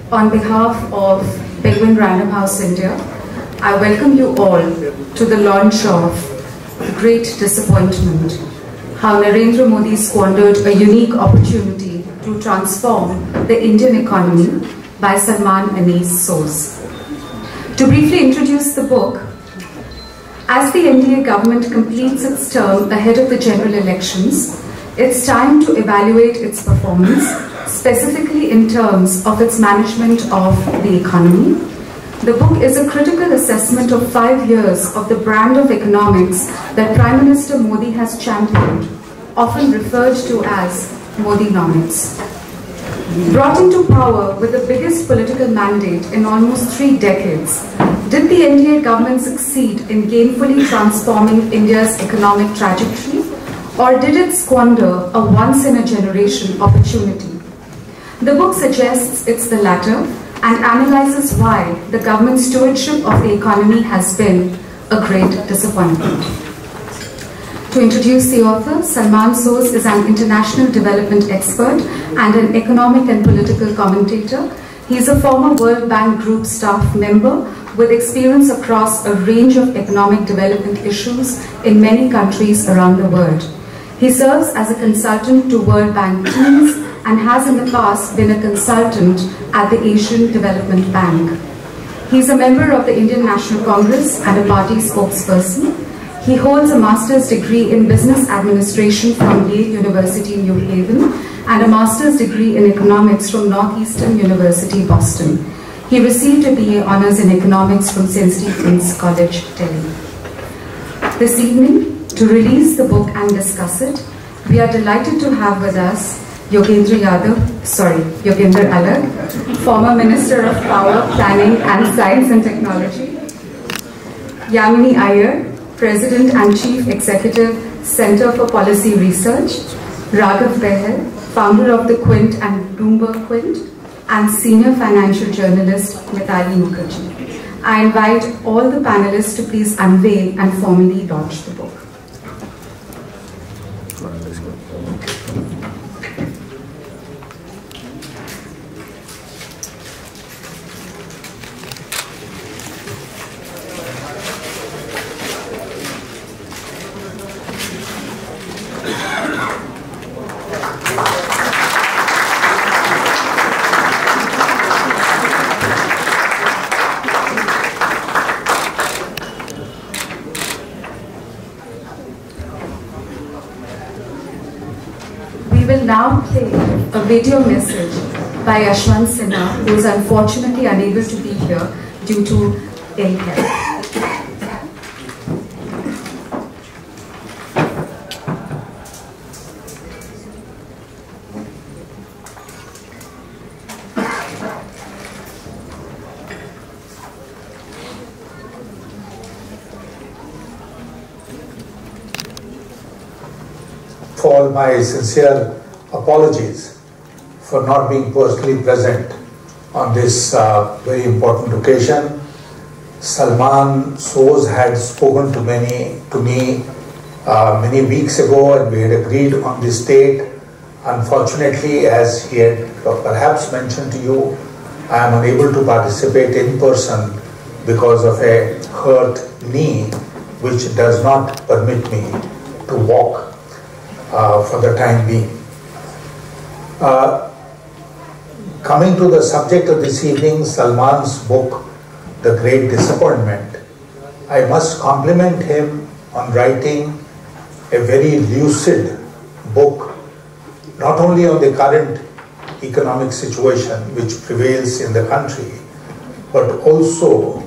On behalf of Penguin Random House India, I welcome you all to the launch of Great Disappointment, how Narendra Modi squandered a unique opportunity to transform the Indian economy by Salman Anees Soz. To briefly introduce the book, as the NDA government completes its term ahead of the general elections, it's time to evaluate its performance, specifically in terms of its management of the economy. The book is a critical assessment of 5 years of the brand of economics that Prime Minister Modi has championed, often referred to as Modinomics. Brought into power with the biggest political mandate in almost 3 decades, did the NDA government succeed in gainfully transforming India's economic trajectory, or did it squander a once-in-a-generation opportunity? The book suggests it's the latter and analyzes why the government's stewardship of the economy has been a great disappointment. To introduce the author, Salman Soz is an international development expert and an economic and political commentator. He is a former World Bank Group staff member with experience across a range of economic development issues in many countries around the world. He serves as a consultant to World Bank teams and has in the past been a consultant at the Asian Development Bank. He is a member of the Indian National Congress and a party spokesperson. He holds a master's degree in business administration from Yale University, New Haven, and a master's degree in economics from Northeastern University, Boston. He received a BA honors in economics from St. Stephen's College, Delhi. This evening, to release the book and discuss it, we are delighted to have with us Yoginder Alagh, former Minister of Power, Planning and Science and Technology, Yamini Aiyar, President and Chief Executive, Center for Policy Research, Raghav, founder of the Quint and Bloomberg Quint, and senior financial journalist Mithali Mukherjee. I invite all the panelists to please unveil and formally launch the book. We will now play a video message by Yashwant Sinha, who is unfortunately unable to be here due to ill health. For my sincere apologies for not being personally present on this very important occasion. Salman Soz had spoken to me many weeks ago, and we had agreed on this date. Unfortunately, as he had perhaps mentioned to you, I am unable to participate in person because of a hurt knee which does not permit me to walk for the time being. Coming to the subject of this evening, Salman's book, The Great Disappointment, I must compliment him on writing a very lucid book, not only on the current economic situation which prevails in the country, but also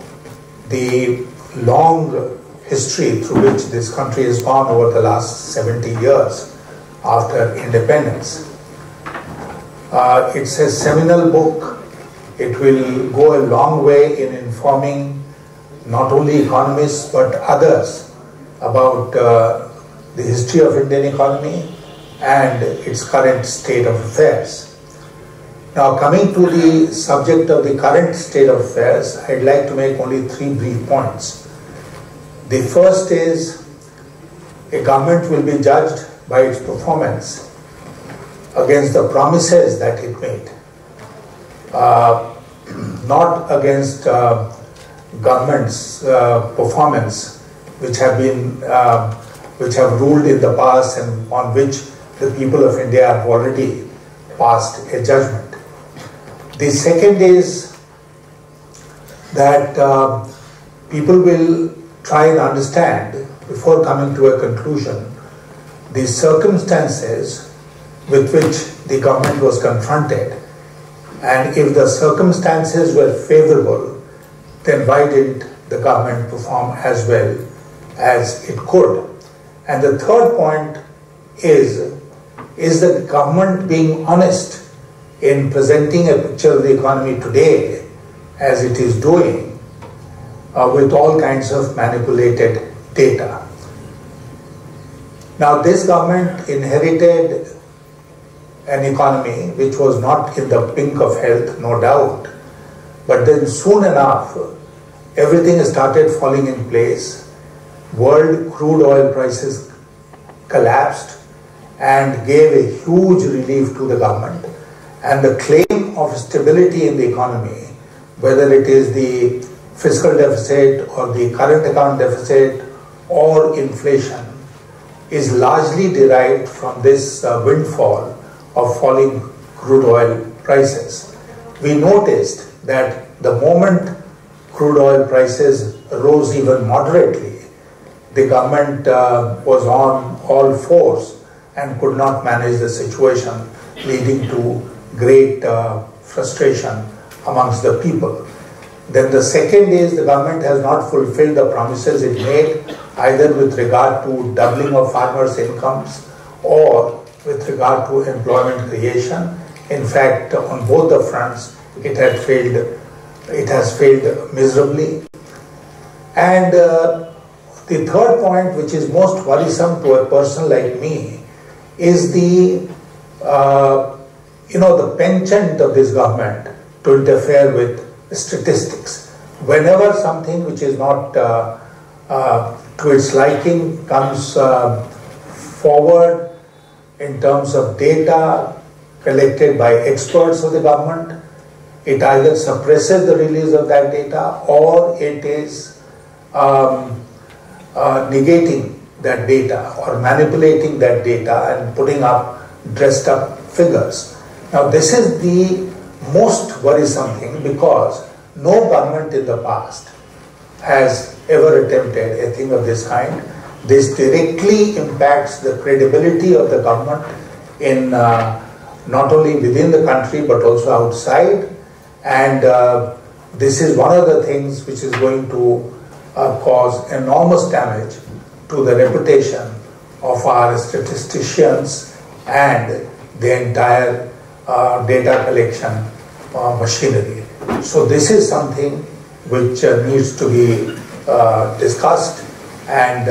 the long history through which this country has gone over the last 70 years after independence. It's a seminal book. It will go a long way in informing not only economists but others about the history of Indian economy and its current state of affairs. Now, coming to the subject of the current state of affairs, I'd like to make only 3 brief points. The first is, a government will be judged by its performance against the promises that it made. not against government's performance, which have ruled in the past and on which the people of India have already passed a judgment. The second is that people will try and understand, before coming to a conclusion, the circumstances with which the government was confronted, and if the circumstances were favorable, then why didn't the government perform as well as it could? And the third point is the government being honest in presenting a picture of the economy today as it is doing with all kinds of manipulated data. Now, this government inherited an economy which was not in the pink of health, no doubt, but then soon enough everything started falling in place. World crude oil prices collapsed and gave a huge relief to the government, and the claim of stability in the economy, whether it is the fiscal deficit or the current account deficit or inflation, is largely derived from this windfall of falling crude oil prices. We noticed that the moment crude oil prices rose even moderately, the government was on all fours and could not manage the situation, leading to great frustration amongst the people. Then the second is the government has not fulfilled the promises it made, either with regard to doubling of farmers' incomes or with regard to employment creation. In fact, on both the fronts, it has failed miserably. And the third point, which is most worrisome to a person like me, is the the penchant of this government to interfere with statistics. Whenever something which is not to its liking comes forward in terms of data collected by experts of the government, it either suppresses the release of that data or it is negating that data or manipulating that data and putting up dressed up figures. Now, this is the most worrisome thing, because no government in the past has ever attempted a thing of this kind. This directly impacts the credibility of the government in not only within the country but also outside, and this is one of the things which is going to cause enormous damage to the reputation of our statisticians and the entire data collection machinery. So this is something which needs to be discussed, and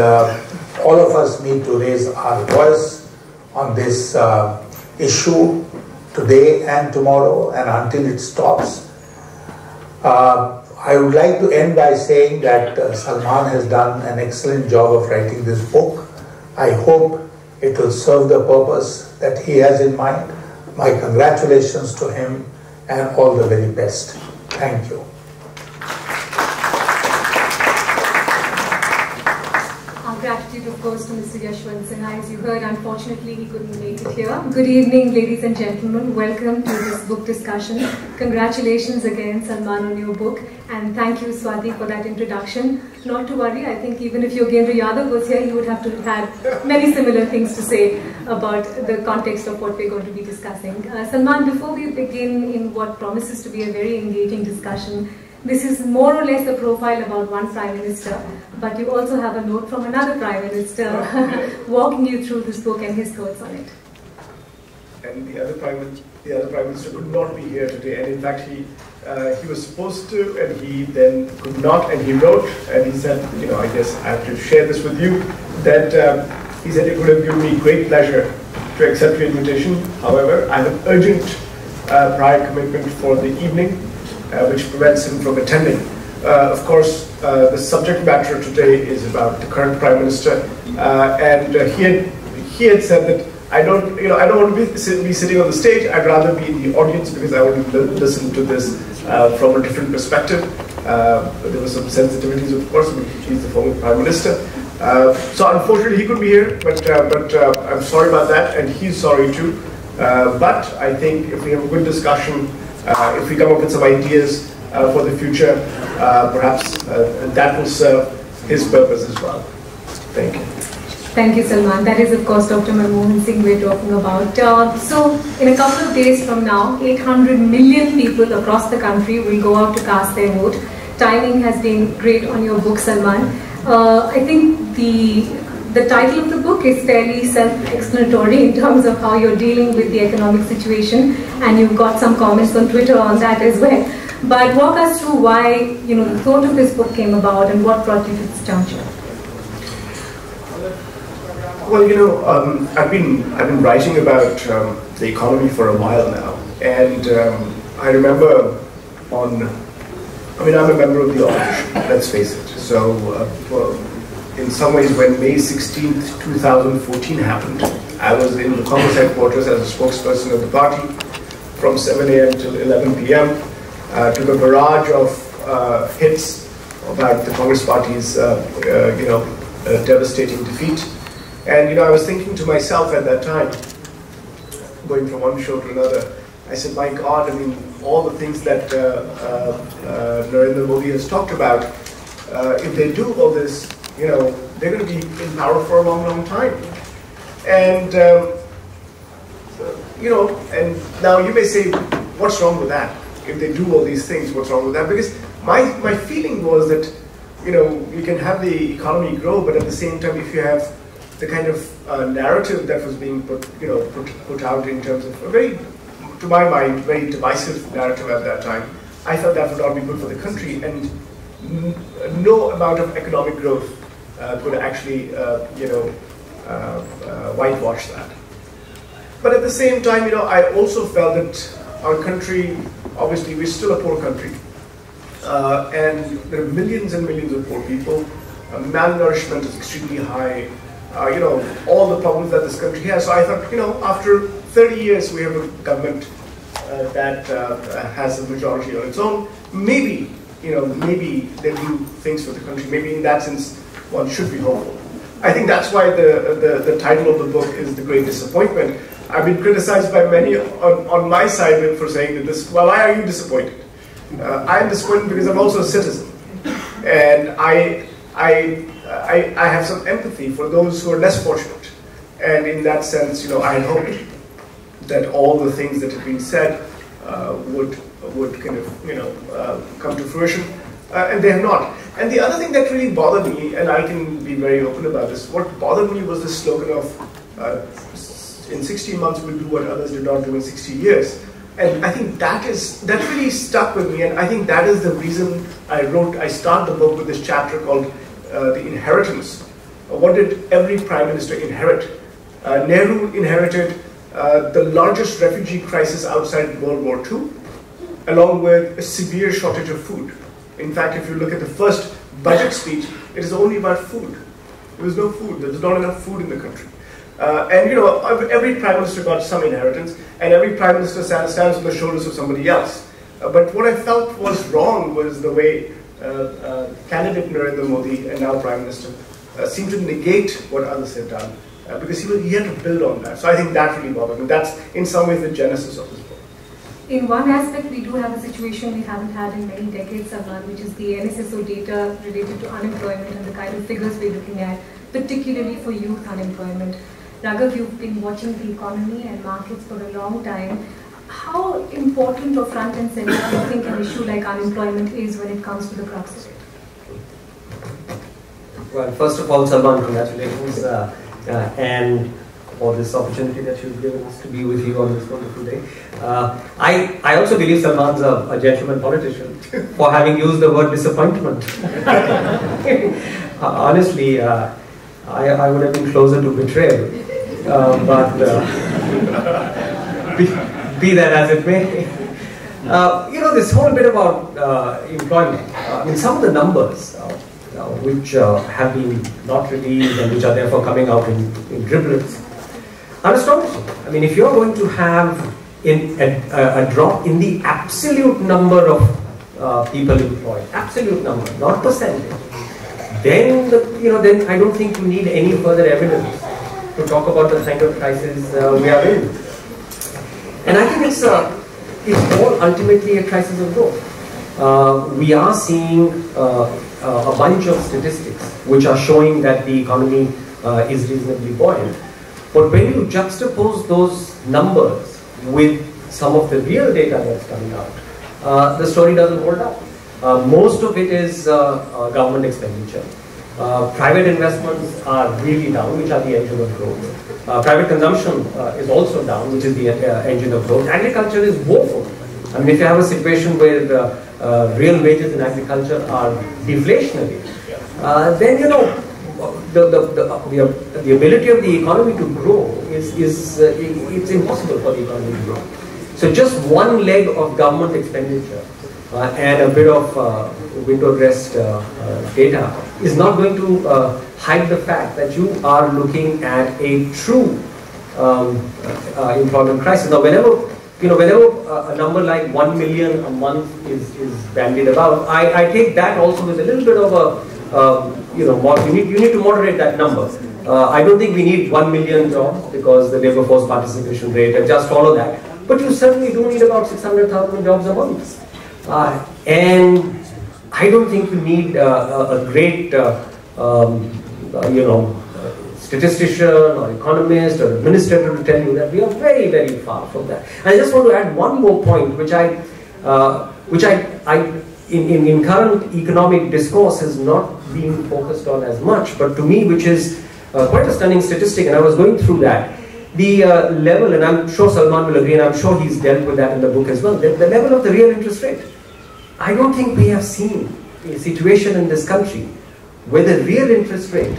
all of us need to raise our voice on this issue today and tomorrow and until it stops. I would like to end by saying that Salman has done an excellent job of writing this book. I hope it will serve the purpose that he has in mind. My congratulations to him and all the very best. Thank you. Our gratitude, of course, to Mr. Yashwant Sinha. As you heard, unfortunately, he couldn't make it here. Good evening, ladies and gentlemen. Welcome to this book discussion. Congratulations again, Salman, on your book. And thank you, Swati, for that introduction. Not to worry, I think even if Yoginder Alagh was here, he would have to have many similar things to say about the context of what we're going to be discussing. Salman, before we begin in what promises to be a very engaging discussion, this is more or less a profile about one Prime Minister, but you also have a note from another Prime Minister walking you through this book and his thoughts on it. And the other Prime Minister could not be here today, and in fact he was supposed to, and he then could not, and he wrote, and he said, I guess I have to share this with you, that he said it would have given me great pleasure to accept your invitation. However, I have an urgent prior commitment for the evening, which prevents him from attending. Of course, the subject matter today is about the current Prime Minister, and he had said that I don't want to be sitting on the stage. I'd rather be in the audience because I want to listen to this from a different perspective. There were some sensitivities, of course, but he's the former Prime Minister. So unfortunately, he couldn't be here, but I'm sorry about that, and he's sorry too. But I think if we have a good discussion, if we come up with some ideas for the future, perhaps that will serve his purpose as well. Thank you. Thank you, Salman. That is, of course, Dr. Manmohan Singh we're talking about. So, in a couple of days from now, 800 million people across the country will go out to cast their vote. Timing has been great on your book, Salman. I think the title of the book is fairly self-explanatory in terms of how you're dealing with the economic situation, and you've got some comments on Twitter on that as well. But walk us through why the thought of this book came about and what brought you to this juncture. Well, I've been writing about the economy for a while now, and I remember I'm a member of the opposition, let's face it. So, in some ways, when May 16th, 2014 happened, I was in the Congress headquarters as a spokesperson of the party from 7 a.m. till 11 p.m. To the barrage of hits about the Congress party's, devastating defeat. And I was thinking to myself at that time, going from one show to another, I said, my God, all the things that Narendra Modi has talked about, if they do all this, they're going to be in power for a long, long time. And, and now you may say, what's wrong with that? If they do all these things, what's wrong with that? Because my feeling was that, you can have the economy grow, but at the same time, if you have the kind of narrative that was being put out in terms of a very, to my mind, very divisive narrative at that time, I felt that would not be good for the country, and no amount of economic growth could actually, whitewash that. But at the same time, I also felt that our country, obviously, we're still a poor country, and there are millions and millions of poor people. Malnourishment is extremely high. All the problems that this country has. So I thought, after 30 years, we have a government that has a majority on its own. Maybe, maybe they do things for the country. Maybe in that sense, one should be hopeful. I think that's why the title of the book is The Great Disappointment. I've been criticized by many on my side for saying that well, why are you disappointed? I'm disappointed because I'm also a citizen. And I have some empathy for those who are less fortunate. And in that sense, I had hoped that all the things that have been said would kind of, come to fruition. And they have not. And the other thing that really bothered me, and I can be very open about this, what bothered me was the slogan of, in 16 months we'll do what others did not do in 60 years. And I think that really stuck with me, and I think that is the reason I start the book with this chapter called The Inheritance. What did every Prime Minister inherit? Nehru inherited the largest refugee crisis outside World War II, along with a severe shortage of food. In fact, if you look at the first budget speech, it is only about food. There was no food. There was not enough food in the country. And every Prime Minister got some inheritance, and every Prime Minister stands on the shoulders of somebody else. But what I felt was wrong was the way candidate Narendra Modi, and now Prime Minister, seemed to negate what others had done, because he had to build on that. So I think that really bothered me. That's in some ways the genesis of this book. In one aspect, we do have a situation we haven't had in many decades, Salman, which is the NSSO data related to unemployment and the kind of figures we're looking at, particularly for youth unemployment. Raghav, you've been watching the economy and markets for a long time. How important or front and center do you think an issue like unemployment is when it comes to the crux of it? Well, first of all, Salman, congratulations and for this opportunity that you've given us to be with you on this wonderful day. I also believe Salman's a gentleman politician for having used the word disappointment. Honestly, I would have been closer to betrayal, but be that as it may. This whole bit about employment, some of the numbers which have been not released and which are therefore coming out in driblets, are astonishing. I mean, if you're going to have a drop in the absolute number of people employed, absolute number, not percentage, then then I don't think you need any further evidence to talk about the kind of crisis we are in. And I think it's all ultimately a crisis of growth. We are seeing a bunch of statistics which are showing that the economy is reasonably buoyant. But when you juxtapose those numbers with some of the real data that's coming out, the story doesn't hold up. Most of it is government expenditure. Private investments are really down, which are the engine of growth. Private consumption is also down, which is the engine of growth. Agriculture is woeful. I mean, if you have a situation where real wages in agriculture are deflationary, then the ability of the economy to grow it's impossible for the economy to grow. So just one leg of government expenditure and a bit of window dressed data is not going to hide the fact that you are looking at a true employment crisis. Now, whenever a number like 1 million a month is bandied about, I take that also with a little bit of a you need to moderate that number. I don't think we need 1 million jobs because the labor force participation rate and just all of that. But you certainly do need about 600,000 jobs a month. And I don't think you need a great, statistician or economist or administrator to tell you that we are very, very far from that. And I just want to add one more point, which in current economic discourse has not been focused on as much, but to me, which is quite a stunning statistic, and I was going through that. The level, and I'm sure Salman will agree, and I'm sure he's dealt with that in the book as well, the level of the real interest rate. I don't think we have seen a situation in this country where the real interest rate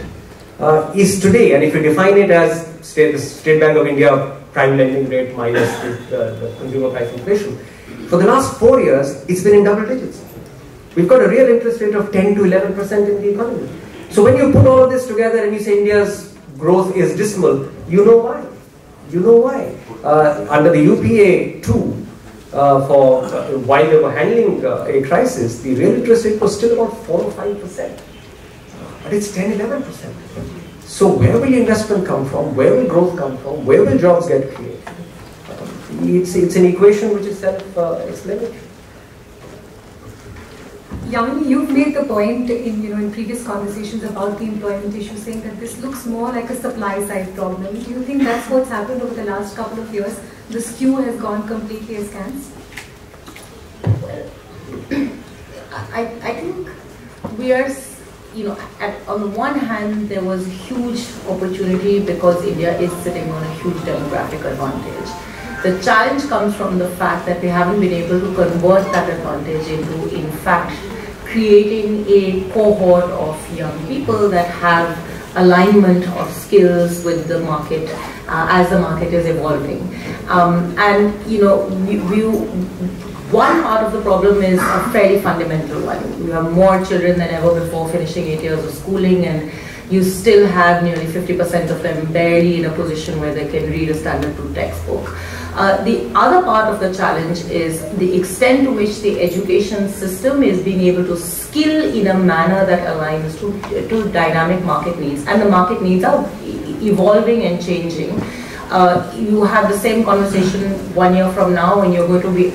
is today, and if you define it as the State Bank of India prime lending rate minus the consumer price inflation, for the last 4 years, it's been in double digits. We've got a real interest rate of 10 to 11% in the economy. So when you put all of this together and you say India's growth is dismal, you know why. You know why. Under the UPA 2, while they were handling a crisis, the real interest rate was still about 4 or 5%. But it's 10, 11%. So where will investment come from? Where will growth come from? Where will jobs get created? It's an equation which is self-explanatory. Yamini, you've made the point in previous conversations about the employment issue, saying that this looks more like a supply side problem. Do you think that's what's happened over the last couple of years? The skew has gone completely askance? Well, I think we are, on the one hand, there was huge opportunity because India is sitting on a huge demographic advantage. The challenge comes from the fact that we haven't been able to convert that advantage into, in fact, creating a cohort of young people that have alignment of skills with the market as the market is evolving. One part of the problem is a fairly fundamental one. You have more children than ever before finishing 8 years of schooling, and you still have nearly 50% of them barely in a position where they can read a standard 2 textbook. The other part of the challenge is the extent to which the education system is being able to skill in a manner that aligns to dynamic market needs. And the market needs are evolving and changing. You have the same conversation 1 year from now when you're going to be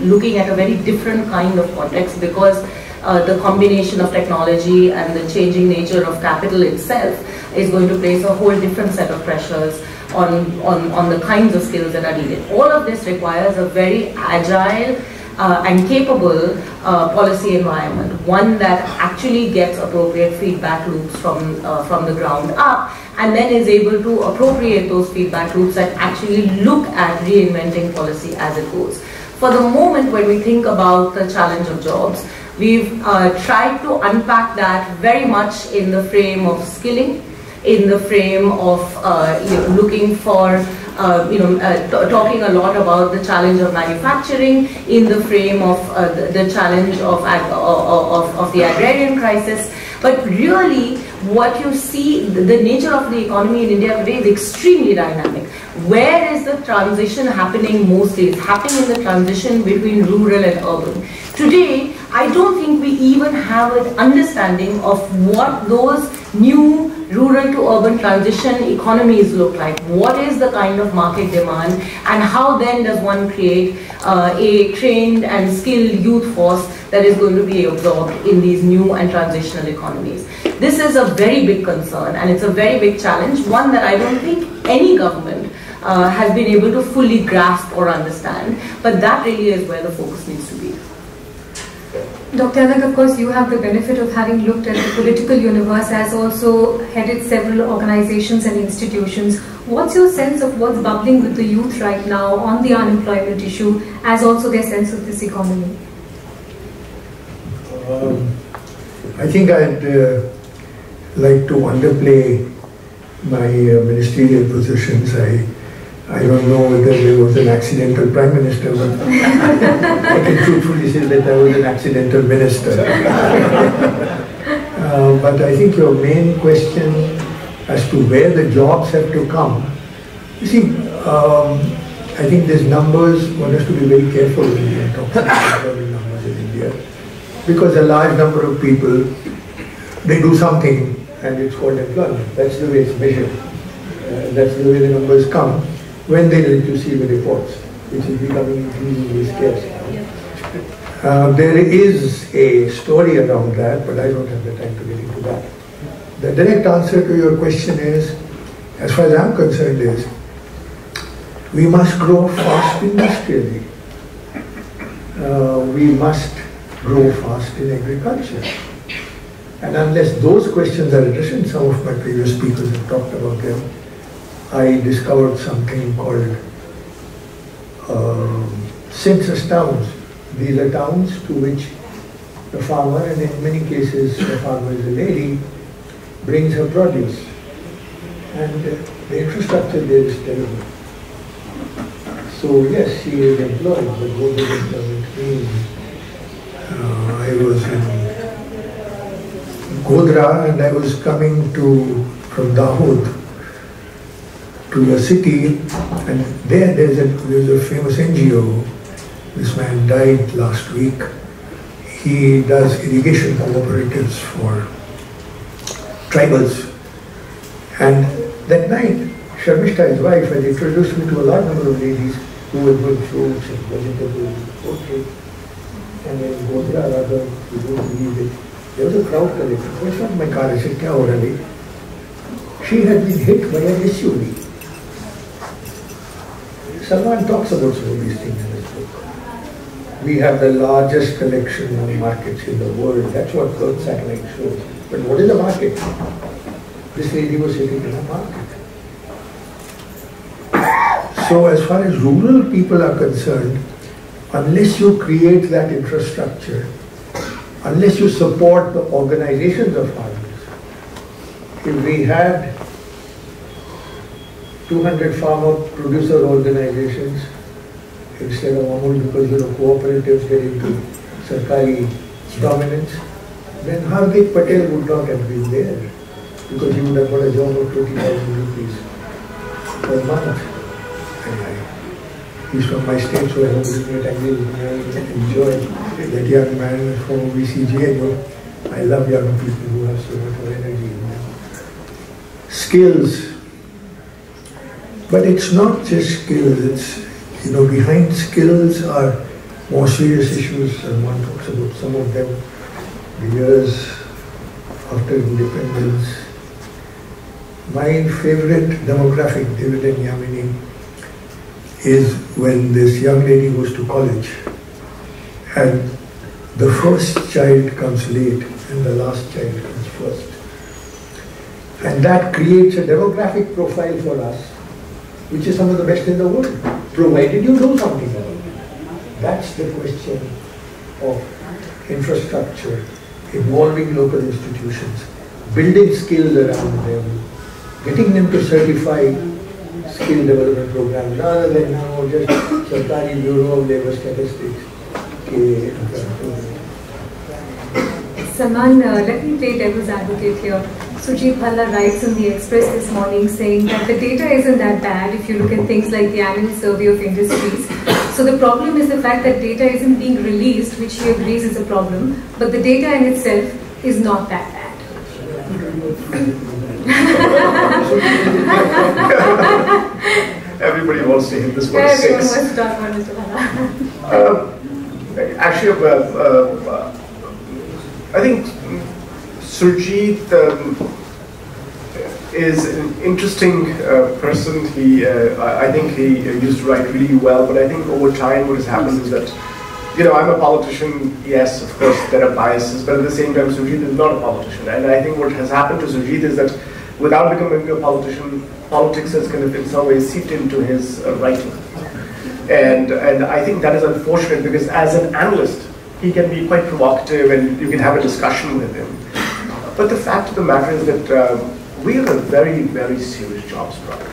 looking at a very different kind of context, because the combination of technology and the changing nature of capital itself is going to place a whole different set of pressures on the kinds of skills that are needed. All of this requires a very agile and capable policy environment, one that actually gets appropriate feedback loops from the ground up, and then is able to appropriate those feedback loops and actually look at reinventing policy as it goes. For the moment, when we think about the challenge of jobs, we've tried to unpack that very much in the frame of skilling, in the frame of looking for, talking a lot about the challenge of manufacturing, in the frame of the challenge of the agrarian crisis. But really, what you see, the nature of the economy in India today is extremely dynamic. Where is the transition happening mostly? It's happening in the transition between rural and urban. Today, I don't think we even have an understanding of what those new rural to urban transition economies look like. What is the kind of market demand, and how then does one create a trained and skilled youth force that is going to be absorbed in these new and transitional economies. This is a very big concern, and it's a very big challenge, one that I don't think any government has been able to fully grasp or understand, but that really is where the focus needs to be. Dr. Alagh, of course, you have the benefit of having looked at the political universe, as also headed several organizations and institutions. What's your sense of what's bubbling with the youth right now on the unemployment issue, as also their sense of this economy? I think I'd like to underplay my ministerial positions. I don't know whether there was an accidental prime minister, but I can truthfully say that I was an accidental minister. But I think your main question as to where the jobs have to come, you see, I think there's numbers, one has to be very careful when you talk about numbers in India, because a large number of people, they do something and it's called employment. That's the way it's measured. That's the way the numbers come when they need to see the reports, which is becoming increasingly scarce. There is a story around that, but I don't have the time to get into that. The direct answer to your question is, as far as I'm concerned, is we must grow fast industrially. We must grow fast in agriculture. And unless those questions are addressed, and some of my previous speakers have talked about them, I discovered something called census towns. These are towns to which the farmer, and in many cases the farmer is a lady, brings her produce. And the infrastructure there is terrible. So yes, she is employed, but what does employment mean? I was in Godhra and I was coming from Dahod to a city, and there's a famous NGO. This man died last week. He does irrigation cooperatives for tribals. And that night, Sharmishta, his wife, had introduced me to a large number of ladies who were growing fruits and vegetables and poultry. And in Godhra, Raghav, you don't believe it, there was a crowd collected. What's up, my car? I said, kya ho raha hai? She had been hit by an SUV. Salman talks about some of these things in his book. We have the largest collection of markets in the world. That's what Earth satellite shows. But what is the market? This lady was sitting in a market. So as far as rural people are concerned, unless you create that infrastructure, unless you support the organizations of farmers, if we had 200 farmer producer organizations instead of Amul, because cooperatives get into Sarkari dominance, then Hardik Patel would not have been there, because he would have got a job of 20,000 rupees per month. And he's from my state, so I hope he's not angry with me. I enjoy that young man from VCG. I love young people who have so much energy in them. Skills. But it's not just skills, it's, behind skills are more serious issues, and one talks about some of them. The years after independence. My favorite demographic dividend, Yamini, is when this young lady goes to college and the first child comes late and the last child comes first. And that creates a demographic profile for us, which is some of the best in the world, provided you do something about it. That's the question of infrastructure, involving local institutions, building skills around them, getting them to certify skill development programs, rather than now just Sarkari Bureau of Labour Statistics. Salman, let me play devil's advocate here. Sujit Bhalla writes in the Express this morning saying that the data isn't that bad if you look at things like the annual survey of industries. So the problem is the fact that data isn't being released, which he agrees is a problem, but the data in itself is not that bad. Everybody wants to hit this one. Everyone wants to talk about Mr. Bhalla. Actually, I think Surjit is an interesting person. I think he used to write really well, but I think over time what has happened is that, you know, I'm a politician, yes, of course there are biases, but at the same time Surjit is not a politician. And I think what has happened to Surjit is that without becoming a politician, politics has kind of in some ways seeped into his writing. And I think that is unfortunate because as an analyst, he can be quite provocative and you can have a discussion with him. But the fact of the matter is that we have a very, very serious jobs problem.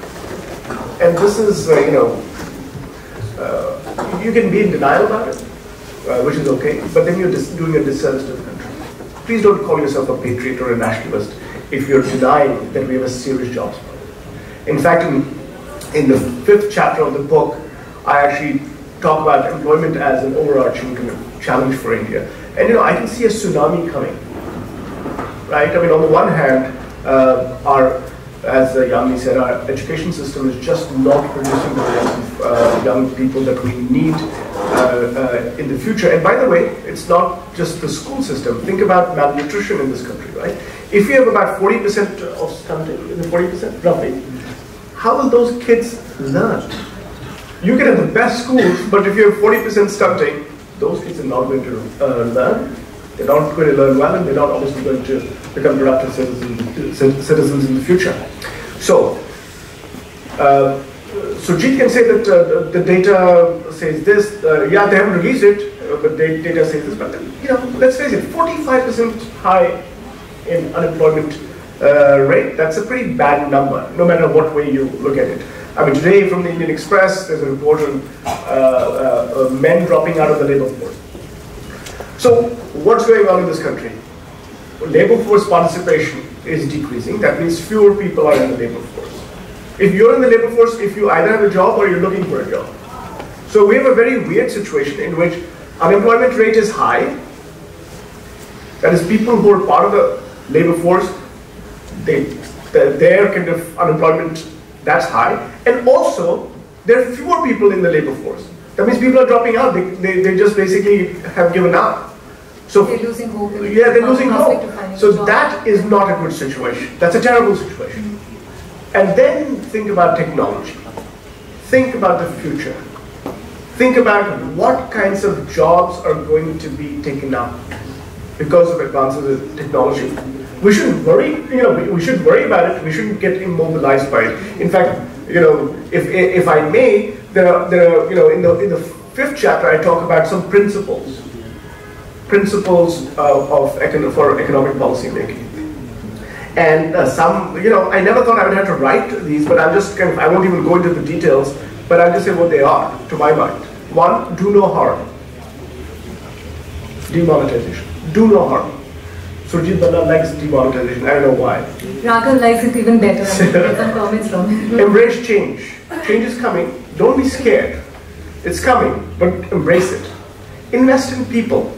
And this is, you can be in denial about it, which is okay, but then you're doing a disservice to the country. Please don't call yourself a patriot or a nationalist if you're denying that we have a serious jobs problem. In fact, in the 5th chapter of the book, I actually talk about employment as an overarching kind of challenge for India. And I can see a tsunami coming, right? I mean, on the one hand, as Yamini said, our education system is just not producing the kinds of young people that we need in the future. And by the way, it's not just the school system. Think about malnutrition in this country, right? If you have about 40% of stunting, 40% roughly, how will those kids learn? You can have the best schools, but if you have 40% stunting, those kids are not going to learn. They're not going to learn well, and they're not obviously going to become productive citizens in the future. So, Surjit can say that the data says this. Yeah, they haven't released it, but the data says this. But let's face it, 45% high in unemployment rate. That's a pretty bad number, no matter what way you look at it. I mean, today from the Indian Express, there's a report on men dropping out of the labor force. So, what's going on in this country? Labor force participation is decreasing. That means fewer people are in the labor force. If you're in the labor force, if you either have a job or you're looking for a job. So we have a very weird situation in which unemployment rate is high. That is, people who are part of the labor force, their kind of unemployment, that's high. And also, there are fewer people in the labor force. That means people are dropping out. They just basically have given up. So they're losing hope. Yeah, they're losing hope. So that is not a good situation. That's a terrible situation. And then think about technology. Think about the future. Think about what kinds of jobs are going to be taken up because of advances in technology. We shouldn't worry. We should worry about it. We shouldn't get immobilized by it. In fact, if I may, there are in the 5th chapter I talk about some principles for economic policy making. And I never thought I would have to write these, but I'm just I won't even go into the details, but I'll just say what they are, to my mind. 1, do no harm. Demonetization. Do no harm. Surjit Bhalla likes demonetization. I don't know why. Raghav likes it even better. I get some comments from him. Embrace change. Change is coming. Don't be scared. It's coming, but embrace it. Invest in people.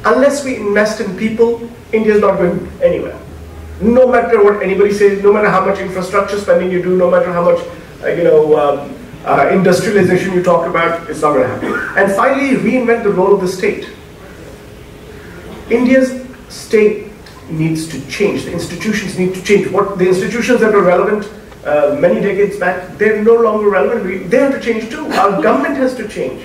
Unless we invest in people, India is not going anywhere. No matter what anybody says, no matter how much infrastructure spending you do, no matter how much industrialization you talk about, it's not going to happen. And finally, reinvent the role of the state. India's state needs to change. The institutions need to change. The institutions that were relevant many decades back, they're no longer relevant. They have to change too. Our government has to change.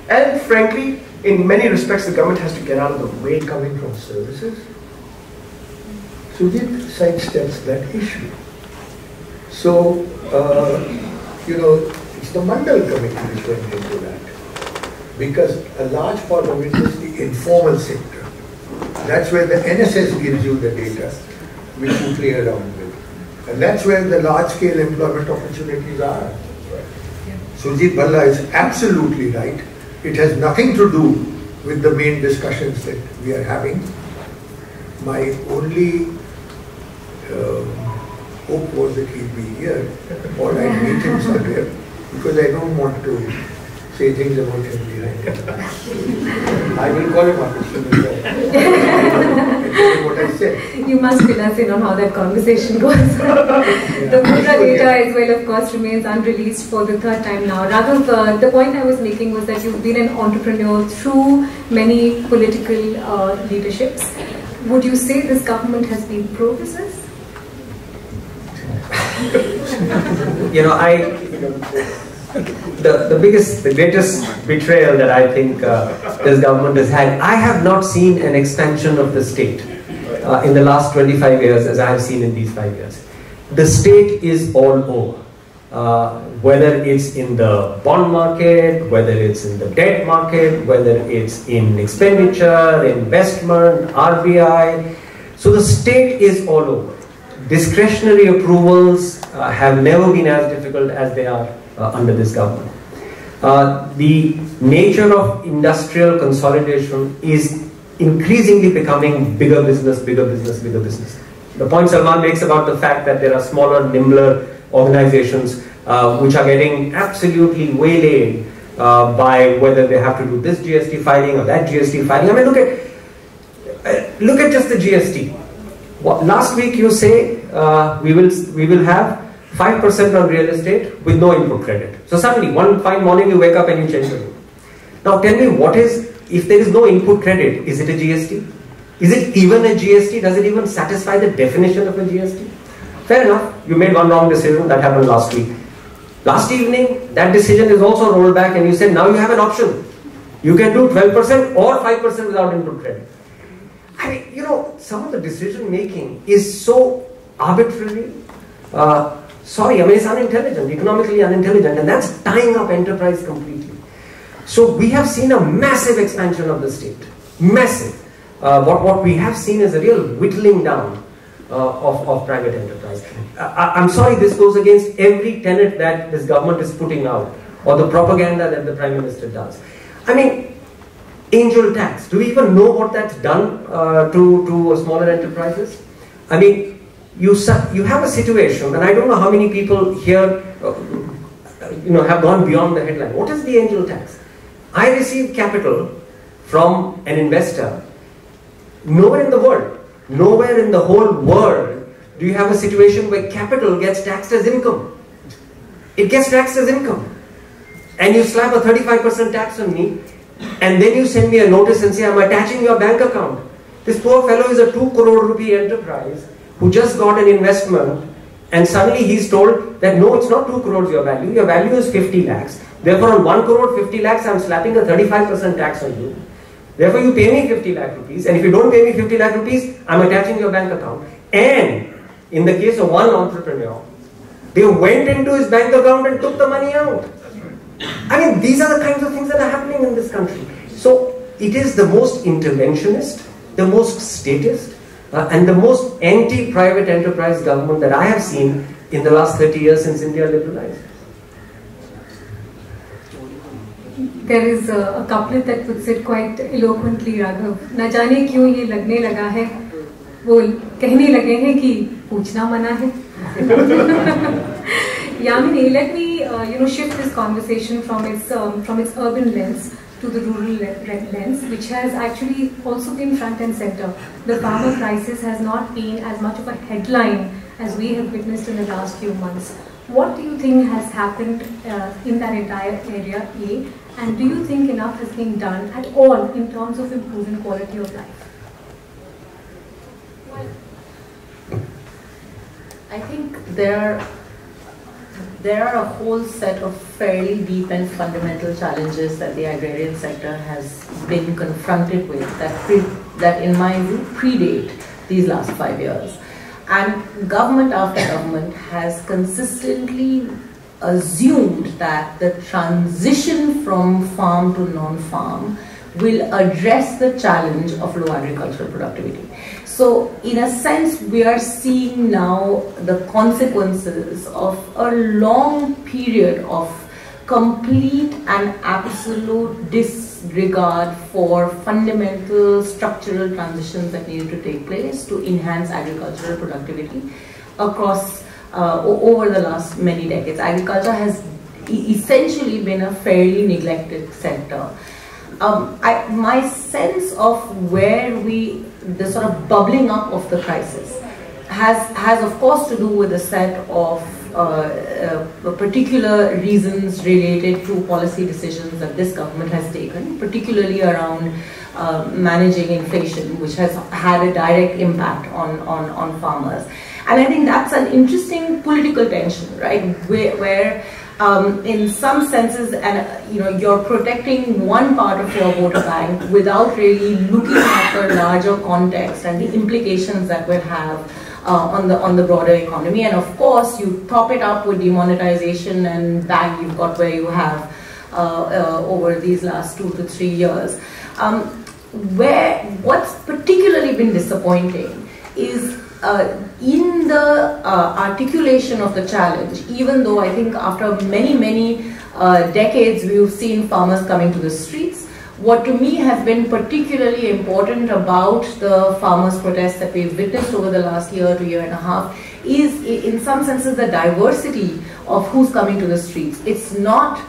And frankly, in many respects, the government has to get out of the way. Coming from services, Surjit sidesteps that issue. So, it's the Mandal Committee which went into that. Because a large part of it is the informal sector. That's where the NSS gives you the data, which you play around with. And that's where the large-scale employment opportunities are. Surjit Bhalla is absolutely right. It has nothing to do with the main discussions that we are having. My only hope was that he'd be here, or I'd meet him somewhere, because I don't want to say things about him behind him. I will call him up as soon as I tell him what I said. You must fill us in on how that conversation goes. The Mudra data as well, of course, remains unreleased for the third time now. Raghav, the point I was making was that you've been an entrepreneur through many political leaderships. Would you say this government has been pro-business? You know, the greatest betrayal that I think this government has had, I have not seen an expansion of the state in the last 25 years as I have seen in these 5 years. The state is all over. Whether it's in the bond market, whether it's in the debt market, whether it's in expenditure, investment, RBI. So the state is all over. Discretionary approvals have never been as difficult as they are under this government. The nature of industrial consolidation is increasingly becoming bigger business, bigger business, bigger business. The point Salman makes about the fact that there are smaller, nimbler organizations which are getting absolutely waylaid by whether they have to do this GST filing or that GST filing. I mean, look at just the GST. Last week you say we will have 5% on real estate with no input credit. So suddenly one fine morning you wake up and you change the rule. Now tell me, what is, if there is no input credit, is it a GST? Is it even a GST? Does it even satisfy the definition of a GST? Fair enough, you made one wrong decision, that happened last week. Last evening, that decision is also rolled back and you said now you have an option. You can do 12% or 5% without input credit. I mean, you know, some of the decision making is so arbitrary. Sorry, I mean, it's unintelligent, economically unintelligent, and that's tying up enterprise completely. So we have seen a massive expansion of the state. Massive. What we have seen is a real whittling down of private enterprise. I'm sorry, this goes against every tenet that this government is putting out, or the propaganda that the Prime Minister does. I mean, angel tax. Do we even know what that's done to smaller enterprises? I mean, you have a situation, and I don't know how many people here have gone beyond the headline. What is the angel tax? I receive capital from an investor. Nowhere in the world, nowhere in the whole world do you have a situation where capital gets taxed as income. It gets taxed as income. And you slap a 35% tax on me, and then you send me a notice and say, I'm attaching your bank account. This poor fellow is a 2 crore rupee enterprise who just got an investment, and suddenly he's told that no, it's not 2 crores your value is 50 lakhs. Therefore on 1 crore 50 lakhs, I'm slapping a 35% tax on you. Therefore you pay me 50 lakh rupees, and if you don't pay me 50 lakh rupees, I'm attaching your bank account. And in the case of one entrepreneur, they went into his bank account and took the money out. I mean, these are the kinds of things that are happening in this country. So it is the most interventionist, the most statist, and the most anti-private enterprise government that I have seen in the last 30 years since India liberalized. There is a couplet that puts it quite eloquently, Raghav. Na jaane kyun ye lagne laga hai, wo कहने लगे हैं कि पूछना मना है. Yamini, let me shift this conversation from its urban lens to the rural lens, which has actually also been front and center. The farmer crisis has not been as much of a headline as we have witnessed in the last few months. What do you think has happened in that entire area, A? And do you think enough has been done at all in terms of improving quality of life? I think there are a whole set of fairly deep and fundamental challenges that the agrarian sector has been confronted with that in my view predate these last 5 years. And government after government has consistently assumed that the transition from farm to non-farm will address the challenge of low agricultural productivity. So in a sense, we are seeing now the consequences of a long period of complete and absolute disregard for fundamental structural transitions that needed to take place to enhance agricultural productivity across over the last many decades. Agriculture has essentially been a fairly neglected sector. My sense of where the sort of bubbling up of the crisis has of course to do with a set of particular reasons related to policy decisions that this government has taken, particularly around managing inflation, which has had a direct impact on farmers. And I think that's an interesting political tension, right? Where in some senses, and you're protecting one part of your voter bank without really looking at the larger context and the implications that will have on the broader economy. And of course, you top it up with demonetization, and bang, you've got where you have over these last 2 to 3 years. What's particularly been disappointing is in the articulation of the challenge, even though I think after many decades we've seen farmers coming to the streets, what to me has been particularly important about the farmers' protests that we've witnessed over the last year to year and a half is, in some senses, the diversity of who's coming to the streets. It's not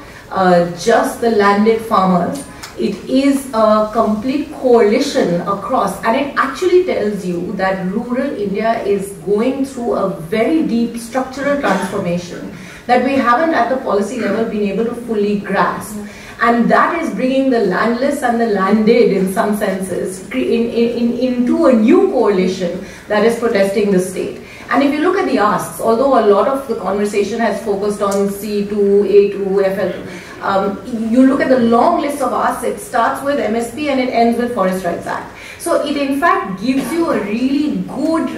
just the landed farmers. It is a complete coalition across, and it actually tells you that rural India is going through a very deep structural transformation that we haven't at the policy level been able to fully grasp. And that is bringing the landless and the landed, in some senses, into a new coalition that is protesting the state. And if you look at the asks, although a lot of the conversation has focused on C2, A2, FL2, you look at the long list of asks, it starts with MSP and it ends with Forest Rights Act. So it in fact gives you a really good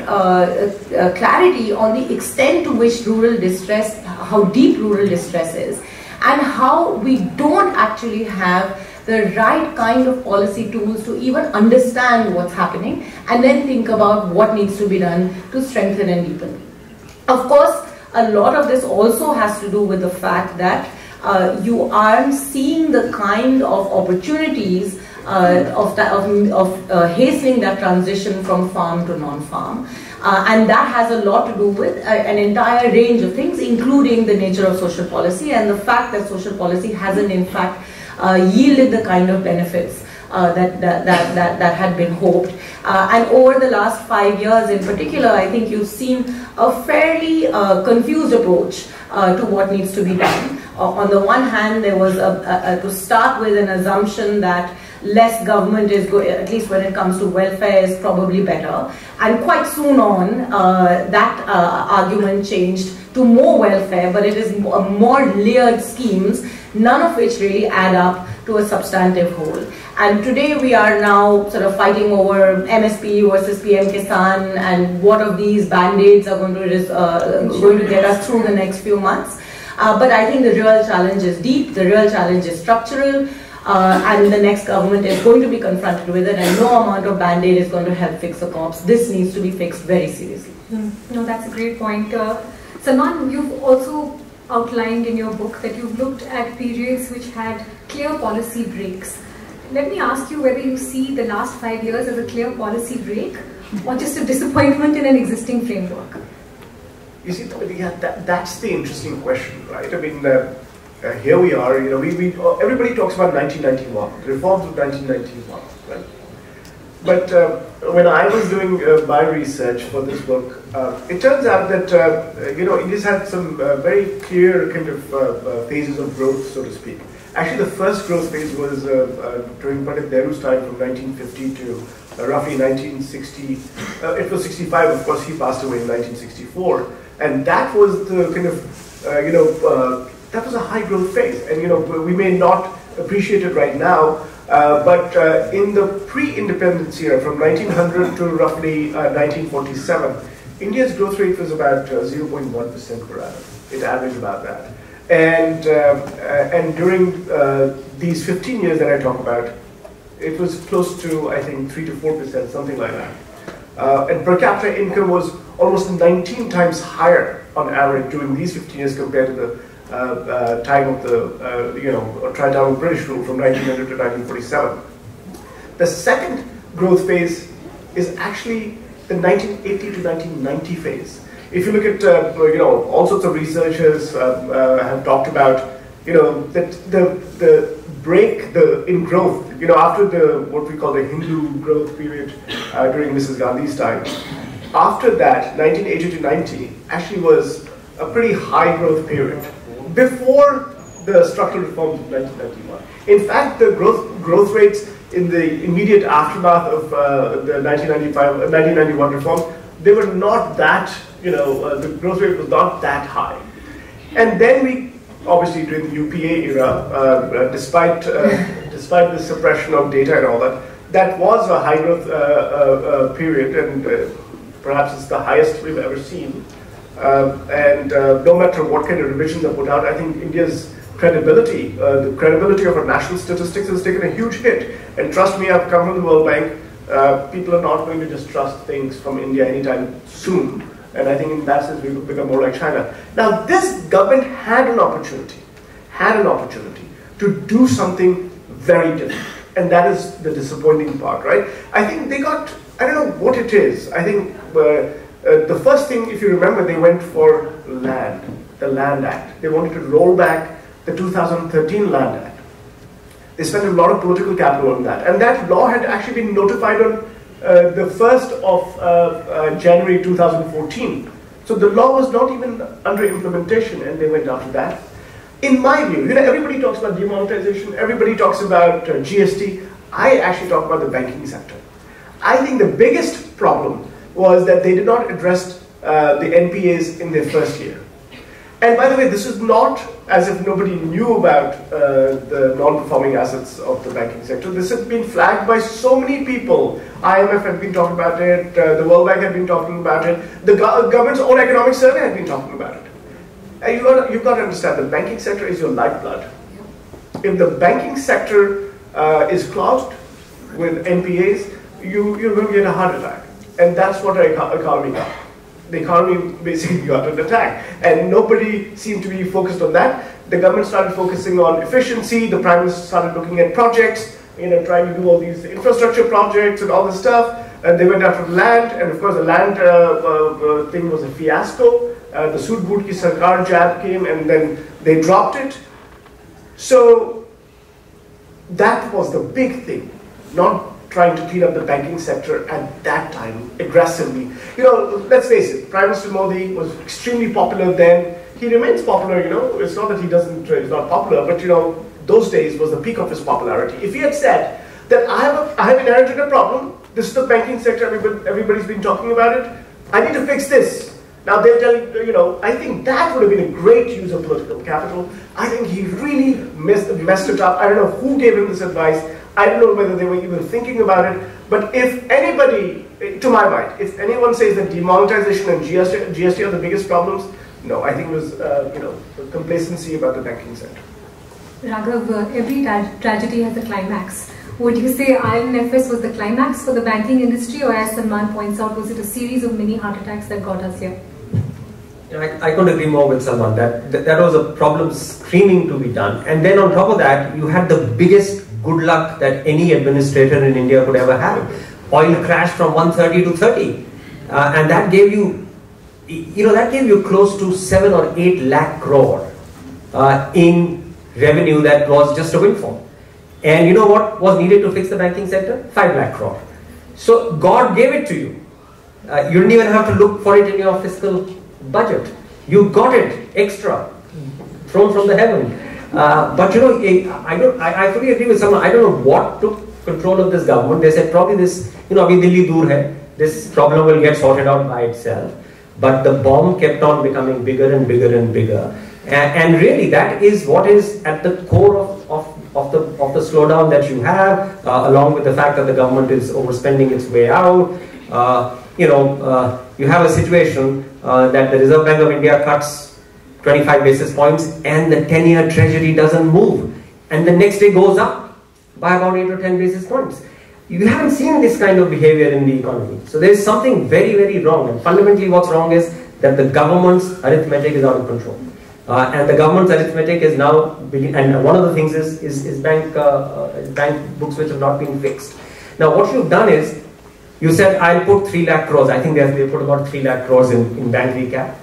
clarity on the extent to which rural distress, how deep rural distress is, and how we don't actually have the right kind of policy tools to even understand what's happening and then think about what needs to be done to strengthen and deepen. Of course, a lot of this also has to do with the fact that you aren't seeing the kind of opportunities of hastening that transition from farm to non-farm. And that has a lot to do with an entire range of things, including the nature of social policy and the fact that social policy hasn't in fact yielded the kind of benefits that had been hoped. And over the last 5 years in particular, I think you've seen a fairly confused approach to what needs to be done. On the one hand, there was to start with an assumption that less government is good, at least when it comes to welfare, is probably better. And quite soon on, that argument changed to more welfare, but it is more layered schemes, none of which really add up to a substantive whole. And today we are now sort of fighting over MSP versus PM Kisan and what of these band-aids are going to get us through the next few months. But I think the real challenge is deep, the real challenge is structural, and the next government is going to be confronted with it, and no amount of band-aid is going to help fix the corpse. This needs to be fixed very seriously. No, that's a great point. Salman, you've also outlined in your book that you've looked at periods which had clear policy breaks. Let me ask you whether you see the last 5 years as a clear policy break or just a disappointment in an existing framework. You see, that's the interesting question, right? I mean, here we are, everybody talks about 1991, the reforms of 1991, right? But when I was doing my research for this book, it turns out that, India's had some very clear kind of phases of growth, so to speak. Actually, the first growth phase was during Pandit Nehru's time from 1950 to roughly 1960. It was 65, of course, he passed away in 1964. And that was the kind of, that was a high growth phase. And, we may not appreciate it right now, but in the pre-independence era, from 1900 to roughly 1947, India's growth rate was about 0.1% per annum. It averaged about that. And during these 15 years that I talk about, it was close to, I think, 3 to 4%, something like that. And per capita income was almost 19 times higher on average during these 15 years compared to the time of the, time of British rule from 1900 to 1947. The second growth phase is actually the 1980 to 1990 phase. If you look at, all sorts of researchers have talked about, that the break in growth, after what we call the Hindu growth period during Mrs. Gandhi's time, after that, 1980 to 90 actually was a pretty high growth period before the structural reforms of 1991. In fact, the growth rates in the immediate aftermath of the 1991 reforms, they were not that, the growth rate was not that high. And then we, obviously during the UPA era, despite the suppression of data and all that, that was a high growth period, and perhaps it's the highest we've ever seen. And no matter what kind of revisions are put out, I think India's credibility, the credibility of our national statistics has taken a huge hit. And trust me, I've come from the World Bank, people are not going to just trust things from India anytime soon. And I think in that sense we've become more like China. Now this government had an opportunity to do something very different. And that is the disappointing part, right? I think they got, I don't know what it is. I think the first thing, if you remember, they went for land, the Land Act. They wanted to roll back the 2013 Land Act. They spent a lot of political capital on that. And that law had actually been notified on the 1st of January 2014. So the law was not even under implementation, and they went after that. In my view, everybody talks about demonetisation, everybody talks about GST. I actually talk about the banking sector. I think the biggest problem was that they did not address the NPAs in their first year. And by the way, this is not as if nobody knew about the non-performing assets of the banking sector. This has been flagged by so many people. IMF had been talking about it, the World Bank had been talking about it, the government's own economic survey had been talking about it. And you've got to understand, the banking sector is your lifeblood. If the banking sector is clogged with NPAs, you're going to get a heart attack. And that's what our economy got. The economy basically got an attack. And nobody seemed to be focused on that. The government started focusing on efficiency. The Prime Minister started looking at projects, trying to do all these infrastructure projects and all this stuff. And they went after land. And of course, the land thing was a fiasco. The Sood Boot Ki Sarkar jab came, and then they dropped it. So that was the big thing. Not trying to clean up the banking sector at that time aggressively. Let's face it, Prime Minister Modi was extremely popular then. He remains popular, It's not that he's not popular, but those days was the peak of his popularity. If he had said that I have inherited a problem, this is the banking sector, everybody's been talking about it, I need to fix this. Now they're telling, I think that would have been a great use of political capital. I think he really messed it up. I don't know who gave him this advice. I don't know whether they were even thinking about it, but if anybody, to my mind, if anyone says that demonetisation and GST are the biggest problems, no, I think it was, complacency about the banking sector. Raghav, every tragedy has a climax. Would you say INFS was the climax for the banking industry, or as Salman points out, was it a series of mini heart attacks that got us here? I couldn't agree more with Salman. That was a problem screaming to be done. And then on top of that, you had the biggest good luck that any administrator in India could ever have. Oil crashed from 130 to 30. And that gave you, that gave you close to 7 or 8 lakh crore in revenue that was just a windfall. And you know what was needed to fix the banking sector? 5 lakh crore. So God gave it to you. You didn't even have to look for it in your fiscal budget. You got it extra, thrown from the heaven. But I fully agree with someone. I don't know what took control of this government. They said probably this, abhi Delhi dur hai. This problem will get sorted out by itself. But the bomb kept on becoming bigger and bigger and bigger. And really, that is what is at the core of the slowdown that you have, along with the fact that the government is overspending its way out. You have a situation that the Reserve Bank of India cuts 25 basis points and the 10-year treasury doesn't move, and the next day goes up by about 8 or 10 basis points. You haven't seen this kind of behavior in the economy. So there is something very, very wrong, and fundamentally what's wrong is that the government's arithmetic is out of control. And the government's arithmetic is now, and one of the things is bank books which have not been fixed. Now what you've done is, You said, I'll put 3 lakh crores. I think they put about 3 lakh crores in bank recap.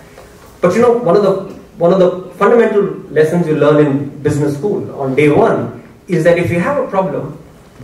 But you know, one of the fundamental lessons you learn in business school on day one is that if you have a problem,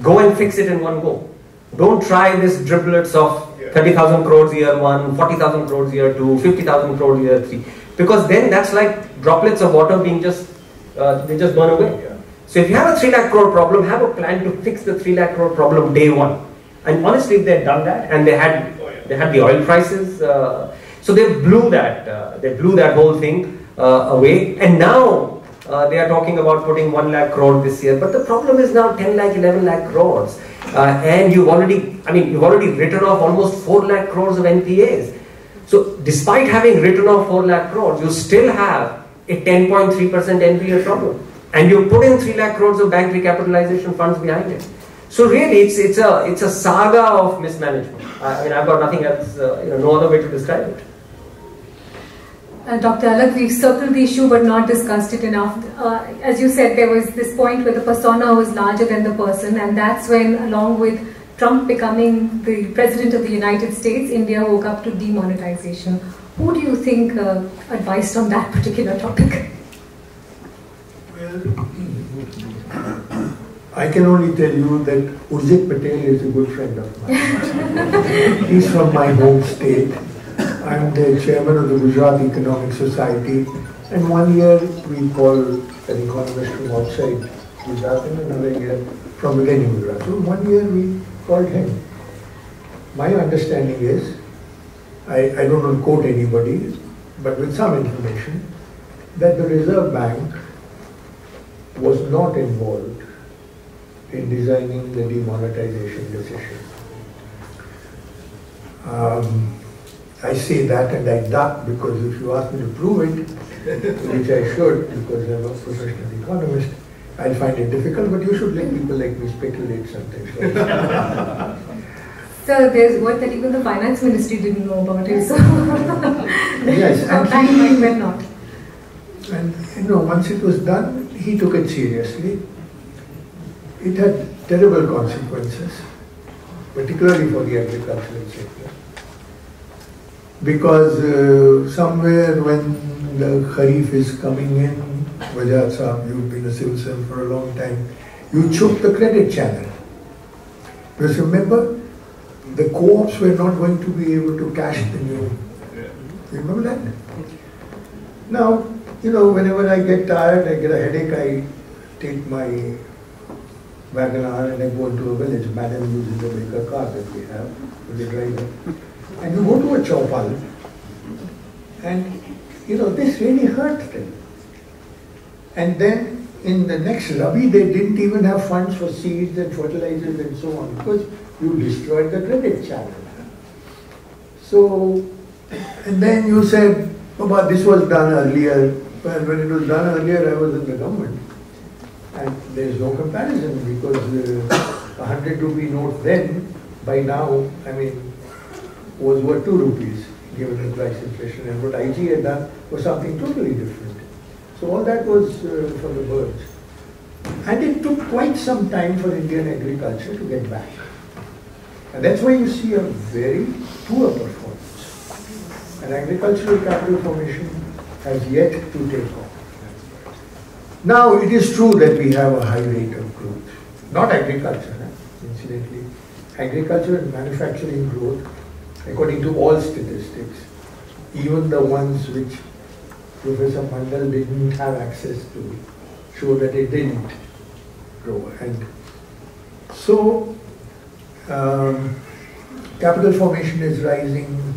go and fix it in one go. Don't try this driblets of 30,000 crores year 1, 40,000 crores year 2, 50,000 crores year 3. Because then that's like droplets of water being they just burn away. So if you have a 3 lakh crore problem, have a plan to fix the 3 lakh crore problem day one. And honestly, if they had done that, and they had the oil prices, so they blew that whole thing away. And now they are talking about putting 1 lakh crore this year. But the problem is now 10 lakh, 11 lakh crores. And you've already written off almost 4 lakh crores of NPAs. So despite having written off 4 lakh crores, you still have a 10.3% NPA problem. And you put in 3 lakh crores of bank recapitalization funds behind it. So really, it's a saga of mismanagement. I mean, I've got nothing else, no other way to describe it. Dr. Alagh, we've circled the issue but not discussed it enough. As you said, there was this point where the persona was larger than the person, and that's when, along with Trump becoming the President of the United States, India woke up to demonetization. Who do you think advised on that particular topic? Well, I can only tell you that Urjit Patel is a good friend of mine. He's from my home state. I'm the chairman of the Gujarat Economic Society, and one year we called an economist from outside Gujarat and another year from within Gujarat. So one year we called him. My understanding is, I don't want to quote anybody, but with some information, that the Reserve Bank was not involved in designing the demonetization decision. I say that and I duck because if you ask me to prove it, which I should because I'm a professional economist, I'll find it difficult, but you should let people like me speculate something. So there's word that even the finance ministry didn't know about it. So yes, and he not. And once it was done, he took it seriously. It had terrible consequences, particularly for the agricultural sector. Because somewhere when the Kharif is coming in, Wajad Saab, you've been a civil servant for a long time, you choked the credit channel. Because remember, the co-ops were not going to be able to cash the new. You remember that? Now, whenever I get tired, I get a headache, I take my Wagoner and I go into a village. Madam uses the maker car that we have with the driver. And you go to a chowpal, and this really hurt them. And then in the next Rabi, they didn't even have funds for seeds and fertilizers and so on because you destroyed the credit channel. So, and then you said, Baba, this was done earlier. Well, when it was done earlier, I was in the government. And there's no comparison because 100 rupee note then, by now, was worth 2 rupees given the price inflation. And what IG had done was something totally different. So all that was for the birds. And it took quite some time for Indian agriculture to get back. And that's why you see a very poor performance. And agricultural capital formation has yet to take off. Now, it is true that we have a high rate of growth. Not agriculture, incidentally. Agriculture and manufacturing growth, according to all statistics, even the ones which Professor Mandal didn't have access to, show that it didn't grow. And so, capital formation is rising.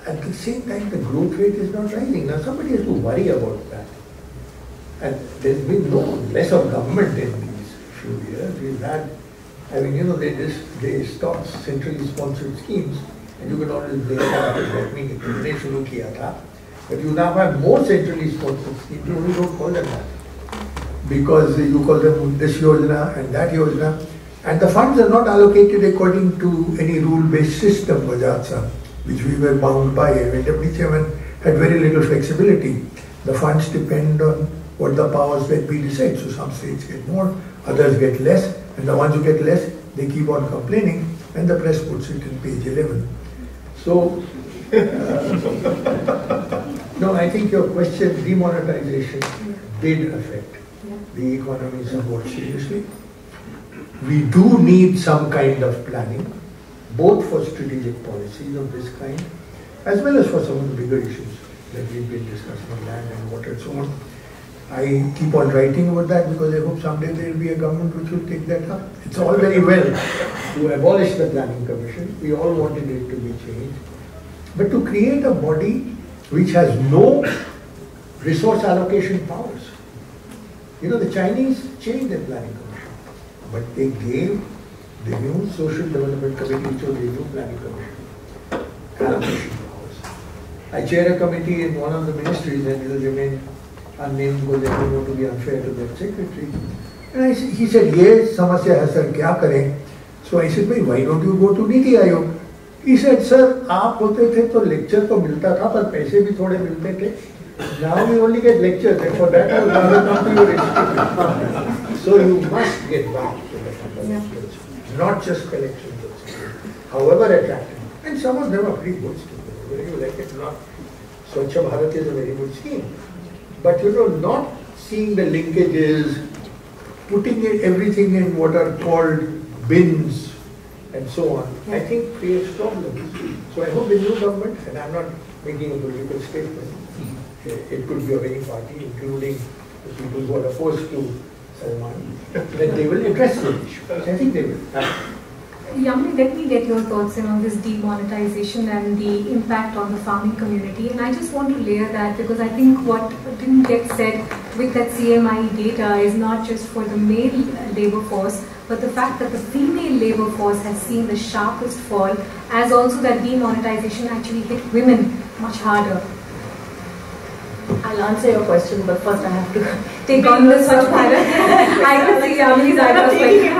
At the same time, the growth rate is not rising. Now, somebody has to worry about that. And there's been no less of government in these few years. We've had, they stopped centrally sponsored schemes, and you can always blame that. But you now have more centrally sponsored schemes. You only don't call them that. Because you call them this Yojana and that Yojana. And the funds are not allocated according to any rule-based system, Vajatsa, which we were bound by. Deputy Chairman had very little flexibility. The funds depend on what the powers that be decide. So some states get more, others get less, and the ones who get less, they keep on complaining, and the press puts it in page 11. So, no, I think your question, demonetization, did affect the economy somewhat seriously. We do need some kind of planning, both for strategic policies of this kind, as well as for some of the bigger issues that we've been discussing on land and water and so on. I keep on writing about that because I hope someday there will be a government which will take that up. It's all very well to abolish the Planning Commission. We all wanted it to be changed. But to create a body which has no resource allocation powers. You know, the Chinese changed their Planning Commission, but they gave the new Social Development Committee, which was the new Planning Commission, allocation powers. I chair a committee in one of the ministries, and it will remain unnamed because I don't want to be unfair to that secretary. And he said, "Yes, samasya hai sir, kya kare?" So I said, "Why don't you go to Niti Aayog?" He said, "Sir, आप होते थे तो lecture तो मिलता था, पर पैसे भी थोड़े मिलते थे. Now we only get lectures, and for that I would rather come to your institute." So you must get back to the fundamentals, not just collections of skills, however attractive. And some of them are pretty good skills, whether you like it or not. Swachh Bharat is a very good scheme. But you know, not seeing the linkages, putting everything in what are called bins and so on, I think creates problems. So I hope the new government, and I'm not making a political statement, it could be of any party, including the people who are opposed to Salman, that they will address the issue. I think they will. Yamini, let me get your thoughts on this demonetization and the impact on the farming community. And I just want to layer that because I think what didn't get said with that CMI data is not just for the male labor force, but the fact that the female labor force has seen the sharpest fall, as also that demonetization actually hit women much harder. I'll answer your question, but first I have to take on the Swachh Bharat. I can see Yamini's eyebrows going.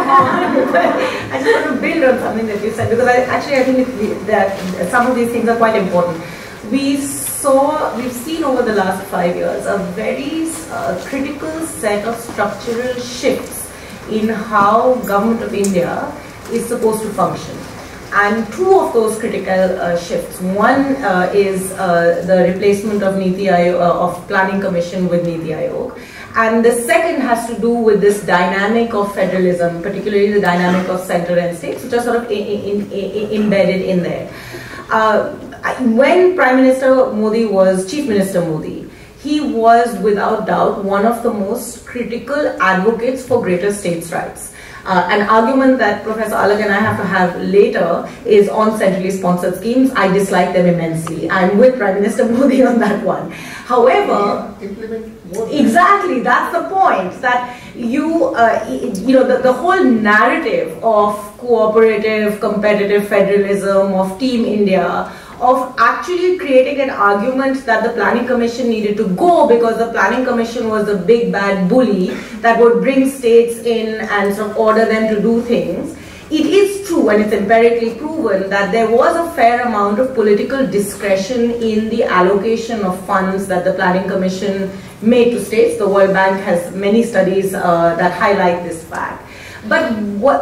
I just want to build on something that you said, because I think that some of these things are quite important. We've seen over the last 5 years a very critical set of structural shifts in how Government of India is supposed to function. And two of those critical shifts. One is the replacement of Niti Aayog, of Planning Commission with Niti Aayog. And the second has to do with this dynamic of federalism, particularly the dynamic of center and states, which are sort of embedded in there. When Prime Minister Modi was Chief Minister Modi, he was without doubt one of the most critical advocates for greater states' rights. An argument that Professor Alagh and I have to have later is on centrally sponsored schemes. I dislike them immensely. I'm with Prime Minister Modi on that one. However, exactly, that's the point, that the whole narrative of cooperative, competitive federalism, of Team India, of actually creating an argument that the Planning Commission needed to go because the Planning Commission was the big bad bully that would bring states in and sort of order them to do things. It is true, and it's empirically proven, that there was a fair amount of political discretion in the allocation of funds that the Planning Commission made to states. The World Bank has many studies that highlight this fact. But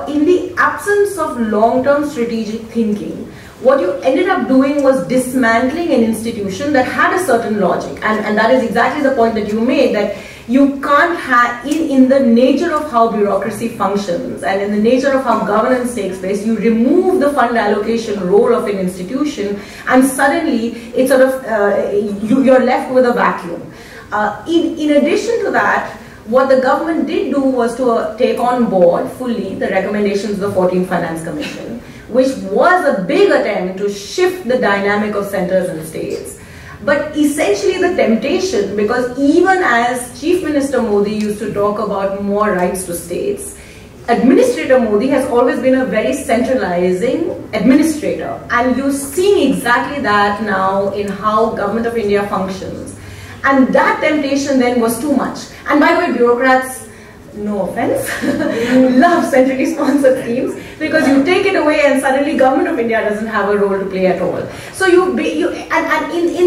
in the absence of long-term strategic thinking, what you ended up doing was dismantling an institution that had a certain logic. And that is exactly the point that you made, that you can't have, in the nature of how bureaucracy functions and in the nature of how governance takes place, you remove the fund allocation role of an institution and suddenly it's sort of, you're left with a vacuum. In addition to that, what the government did do was to take on board fully the recommendations of the 14th Finance Commission, which was a big attempt to shift the dynamic of centers and states. But essentially the temptation, because even as Chief Minister Modi used to talk about more rights to states, Administrator Modi has always been a very centralizing administrator. And you're seeing exactly that now in how Government of India functions. And that temptation then was too much. And by the way, bureaucrats, no offense, love centrally sponsored schemes because you take it away and suddenly Government of India doesn't have a role to play at all. So in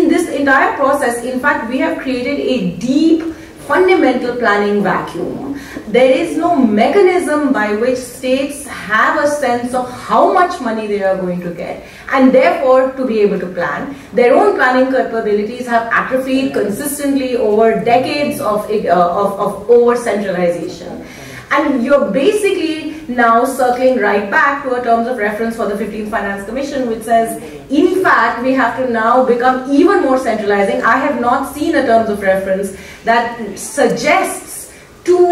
this entire process, in fact, we have created a deep fundamental planning vacuum. There is no mechanism by which states have a sense of how much money they are going to get, and therefore to be able to plan. Their own planning capabilities have atrophied consistently over decades of over-centralization. And you're basically now circling right back to a terms of reference for the 15th Finance Commission, which says, in fact, we have to now become even more centralizing. I have not seen a terms of reference that suggests to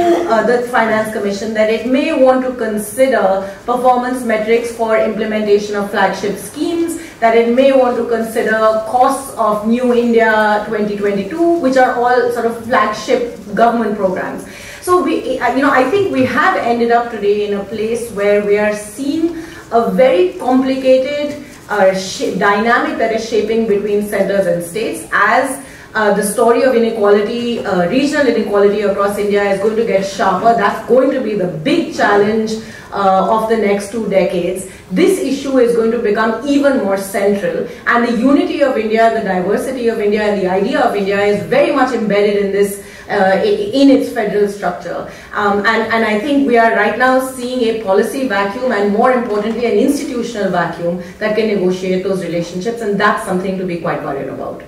the Finance Commission that it may want to consider performance metrics for implementation of flagship schemes, that it may want to consider costs of New India 2022, which are all sort of flagship government programs. So I think we have ended up today in a place where we are seeing a very complicated dynamic that is shaping between centers and states as the story of inequality, regional inequality across India is going to get sharper. That's going to be the big challenge of the next 2 decades. This issue is going to become even more central, and the unity of India, the diversity of India, and the idea of India is very much embedded in this, in its federal structure. And I think we are right now seeing a policy vacuum, and more importantly, an institutional vacuum that can negotiate those relationships, and that's something to be quite worried about.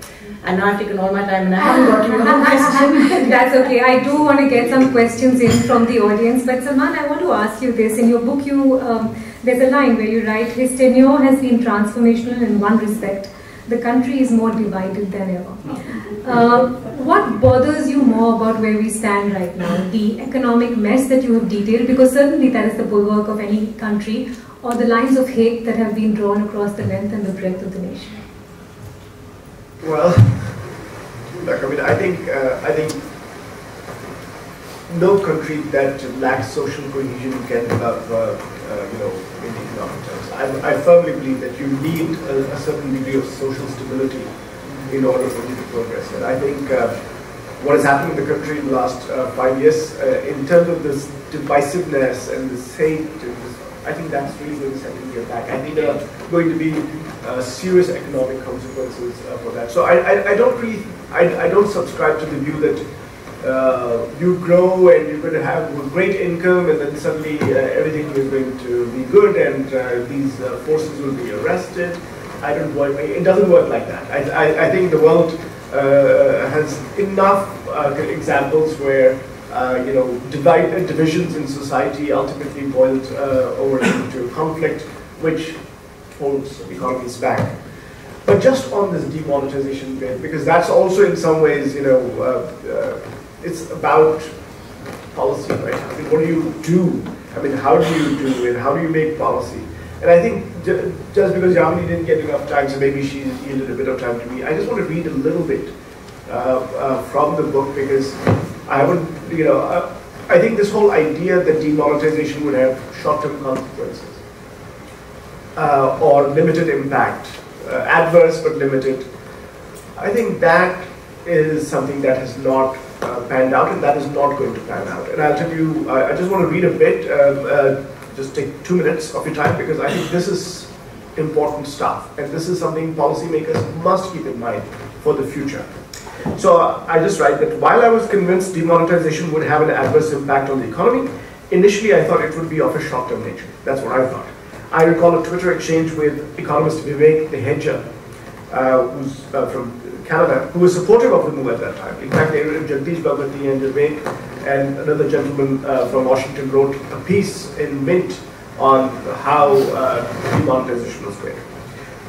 And now I've taken all my time and I haven't got you a question. That's okay. I do want to get some questions in from the audience. But Salman, I want to ask you this. In your book, there's a line where you write, his tenure has been transformational in one respect. The country is more divided than ever. What bothers you more about where we stand right now? The economic mess that you have detailed, because certainly that is the bulwark of any country, or the lines of hate that have been drawn across the length and the breadth of the nation? Well, look, I mean, I think no country that lacks social cohesion can develop, in economic terms. I firmly believe that you need a certain degree of social stability in order for you to progress. And I think what has happened in the country in the last 5 years, in terms of this divisiveness and this hate, I think that's really going to set India back. I think there are going to be serious economic consequences for that. So I don't subscribe to the view that you grow and you're going to have great income and then suddenly everything is going to be good and these forces will be arrested. It doesn't work like that. I think the world has enough examples where divisions in society ultimately boiled over into conflict, which holds economies back. But just on this demonetization bit, because that's also in some ways, it's about policy, right? I mean, what do you do? I mean, how do you do it? How do you make policy? And I think just because Yamini didn't get enough time, so maybe she yielded a bit of time to me, I just want to read a little bit from the book, because I haven't, I think this whole idea that demonetization would have short-term consequences or limited impact, adverse but limited, I think that is something that has not panned out, and that is not going to pan out. And I'll tell you, I just want to read a bit, just take 2 minutes of your time, because I think this is important stuff, and this is something policymakers must keep in mind for the future. So I just write that while I was convinced demonetization would have an adverse impact on the economy, initially I thought it would be of a short-term nature. That's what I thought. I recall a Twitter exchange with economist Vivek Deheja, who's from Canada, who was supportive of the move at that time. In fact, Jagdish Bhavati and Vivek and another gentleman from Washington wrote a piece in Mint on how demonetization was great.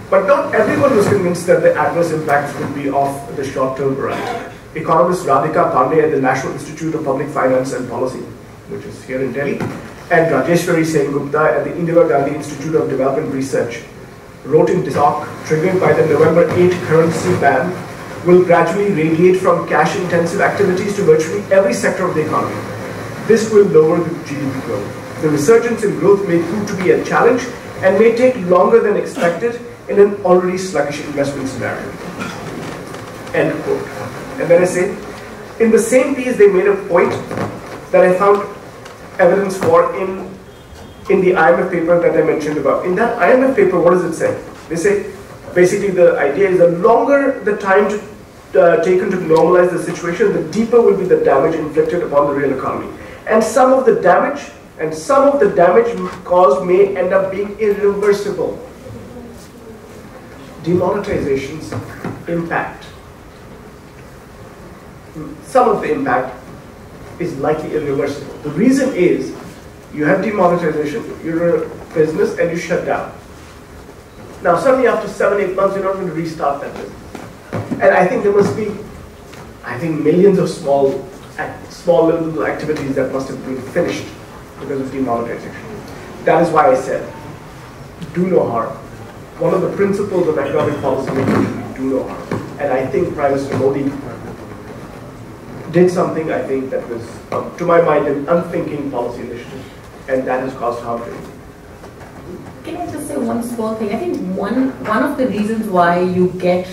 But not everyone was convinced that the adverse impacts would be of the short-term variety. Economist Radhika Pandey at the National Institute of Public Finance and Policy, which is here in Delhi, and Rajeshwari Sengupta at the Indira Gandhi Institute of Development Research wrote in talk triggered by the November 8 currency ban will gradually radiate from cash-intensive activities to virtually every sector of the economy. This will lower the GDP growth. The resurgence in growth may prove to be a challenge and may take longer than expected in an already sluggish investment scenario. End quote. And then I say, in the same piece they made a point that I found evidence for in the IMF paper that I mentioned above. In that IMF paper, what does it say? They say, basically the idea is the longer the time taken to normalize the situation, the deeper will be the damage inflicted upon the real economy. And some of the damage caused may end up being irreversible. Demonetization's impact, some of the impact is likely irreversible. The reason is, you have demonetization, you're a business and you shut down. Now suddenly after 7-8 months, you're not going to restart that business. And I think there must be, millions of small little activities that must have been finished because of demonetization. That is why I said, do no harm. One of the principles of economic policy making should be do no harm. And I think Prime Minister Modi did something, I think, that was, to my mind, an unthinking policy initiative, and that has caused harm to him. Can I just say one small thing? I think one of the reasons why you get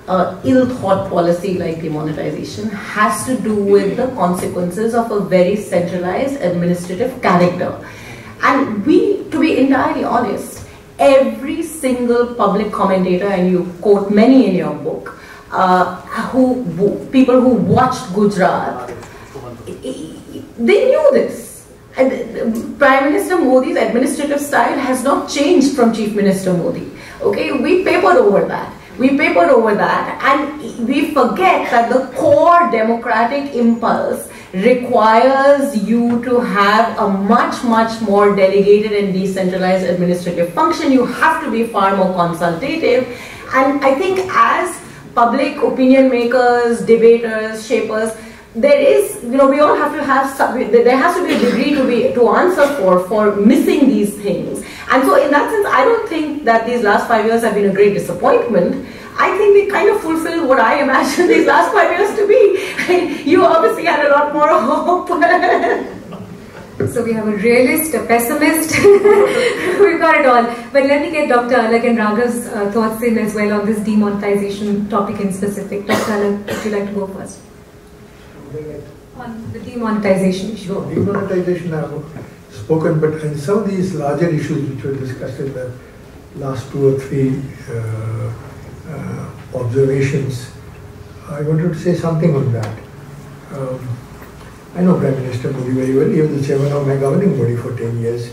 ill-thought policy like demonetization has to do with the consequences of a very centralized administrative character. And to be entirely honest, every single public commentator, and you quote many in your book, people who watched Gujarat, they knew this. And Prime Minister Modi's administrative style has not changed from Chief Minister Modi. Okay, we papered over that. And we forget that the core democratic impulse requires you to have a much more delegated and decentralized administrative function. You have to be far more consultative. And I think as public opinion makers, debaters, shapers, there is, we all have to have, there has to be a degree to answer for missing these things. And so in that sense, I don't think that these last 5 years have been a great disappointment. I think they kind of fulfilled what I imagined these last 5 years to be. You obviously had a lot more hope. So we have a realist, a pessimist, we've got it all. But let me get Dr. Alagh and Raghav's thoughts in as well on this demonetization topic in specific. Dr. Alagh, would you like to go first? On the demonetization issue. No, demonetization I have spoken, but in some of these larger issues which were discussed in the last 2 or 3 observations, I wanted to say something on that. I know Prime Minister Modi very well. He was the chairman of my governing body for 10 years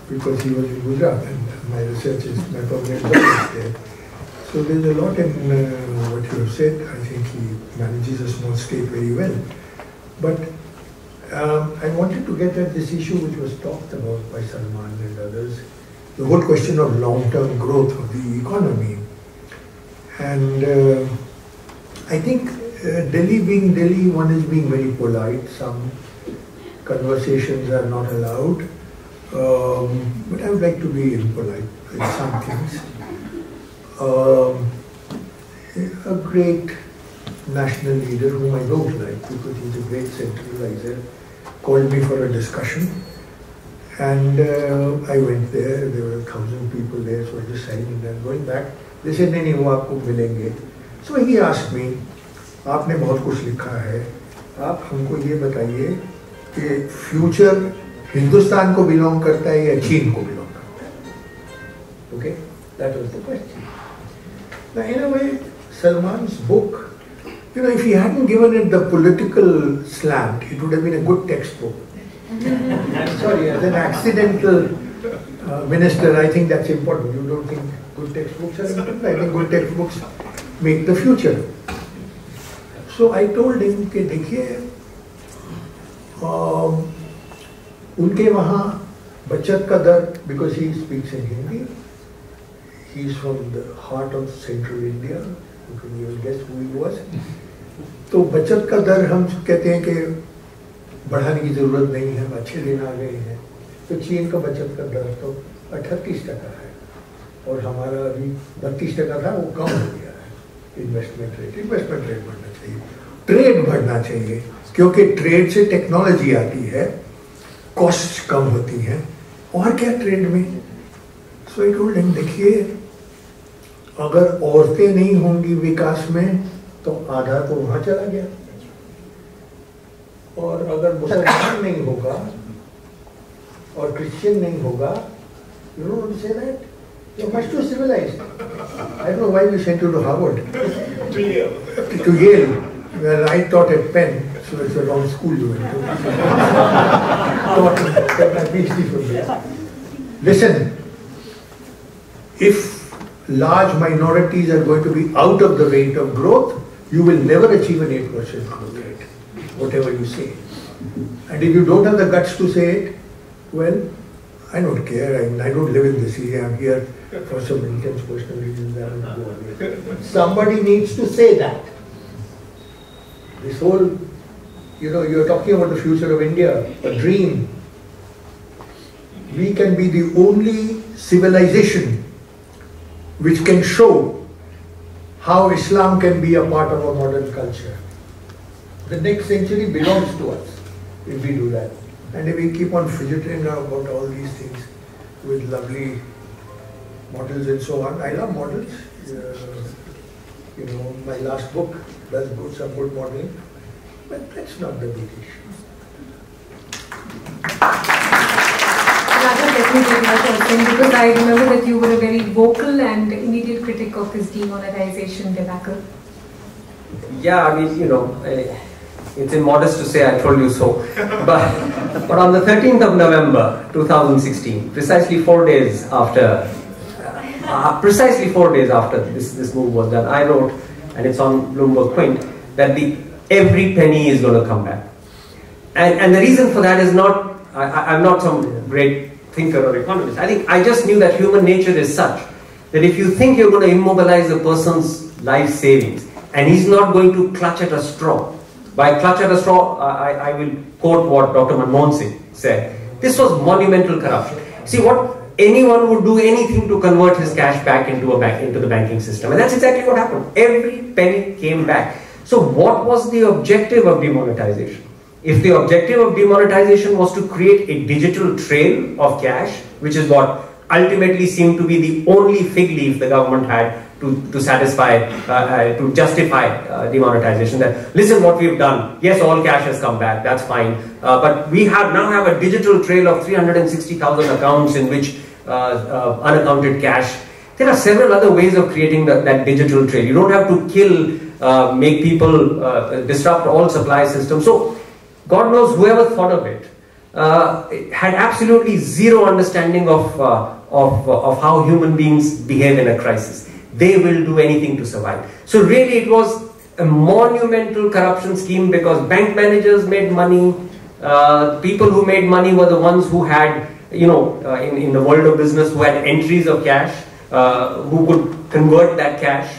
because he was in Gujarat, and my research is my permanent work is there. So there's a lot in what you have said. I think he manages a small state very well. But I wanted to get at this issue which was talked about by Salman and others, the whole question of long-term growth of the economy. And I think Delhi being Delhi, one is being very polite. Some conversations are not allowed. But I would like to be impolite in some things. A great national leader whom I don't like because he's a great centralizer called me for a discussion, and I went there. There were 1,000 people there, so I just signed in and going back. They said, "नहीं वो आपको मिलेंगे." So he asked me, आपने बहुत कुछ लिखा है, आप हमको ये बताइए कि फ्यूचर हिंदुस्तान को बिलोंग करता है या चीन को बिलोंग करता है? Okay, that was the question. Now, in a way, Salman's book, if he hadn't given it the political slant, it would have been a good textbook. Sorry, as an accidental minister, I think that's important. You don't think good textbooks are important? I think good textbooks make the future. So I told him कि देखिए, उनके वहाँ बचत का दर, because he speaks in Hindi, he's from the heart of central India, you can even guess who he was. तो बचत का दर हम कहते हैं कि बढ़ाने की जरूरत नहीं है, अच्छे दिन आ गए हैं. तो चीन का बचत का दर तो 38% है और हमारा अभी 32% था, वो कम हो गया है. इन्वेस्टमेंट रेट बढ़ना चाहिए, ट्रेड बढ़ना चाहिए, क्योंकि ट्रेड से टेक्नोलॉजी आती है, कॉस्ट कम होती है. और क्या ट्रेड में? सो आई टोल्ड हिम, देखिए अगर औरतें नहीं होंगी विकास में तो आधा तो वहां चला गया, और अगर मुसलमान नहीं होगा और क्रिश्चियन नहीं होगा, you don't say that? You're much too civilized. I don't know why we sent you to Harvard. To Yale. To Yale. Well, I taught at Penn, so it's a wrong school you went to. Taught my PhD from there. Listen, if large minorities are going to be out of the rate of growth, you will never achieve an 8% growth rate, whatever you say. And if you don't have the guts to say it, well, I don't care. I don't live in this area. I'm here for some intense personal reasons. I don't go away. Somebody needs to say that. This whole, you're talking about the future of India, a dream. We can be the only civilization which can show how Islam can be a part of a modern culture. The next century belongs to us if we do that. And if we keep on fidgeting about all these things with lovely models and so on. I love models. My last book does some good modeling, but that's not the big issue. Raghav, let me take my question, because I remember that you were a very vocal and immediate critic of this demonetization debacle. Yeah, I mean, it's immodest to say I told you so. But on the 13th of November 2016, precisely 4 days after this move was done, I wrote, and it's on Bloomberg Quint, that every penny is going to come back. And the reason for that is not, I'm not some great thinker or economist. I just knew that human nature is such that if you think you're going to immobilize a person's life savings and he's not going to clutch at a straw, by clutch at a straw, I will quote what Dr. Manmohan Singh said. This was monumental corruption. See, anyone would do anything to convert his cash back into the banking system. And that's exactly what happened. Every penny came back. So what was the objective of demonetization? If the objective of demonetization was to create a digital trail of cash, which is what ultimately seemed to be the only fig leaf the government had to satisfy, to justify demonetization, that listen what we've done, yes, all cash has come back, that's fine, but we now have a digital trail of 360,000 accounts in which unaccounted cash. There are several other ways of creating that digital trail. You don't have to kill, make people disrupt all supply systems. So God knows whoever thought of it had absolutely zero understanding of how human beings behave in a crisis. They will do anything to survive. So really it was a monumental corruption scheme, because bank managers made money. People who made money were the ones who had, in the world of business, who had entries of cash, who could convert that cash.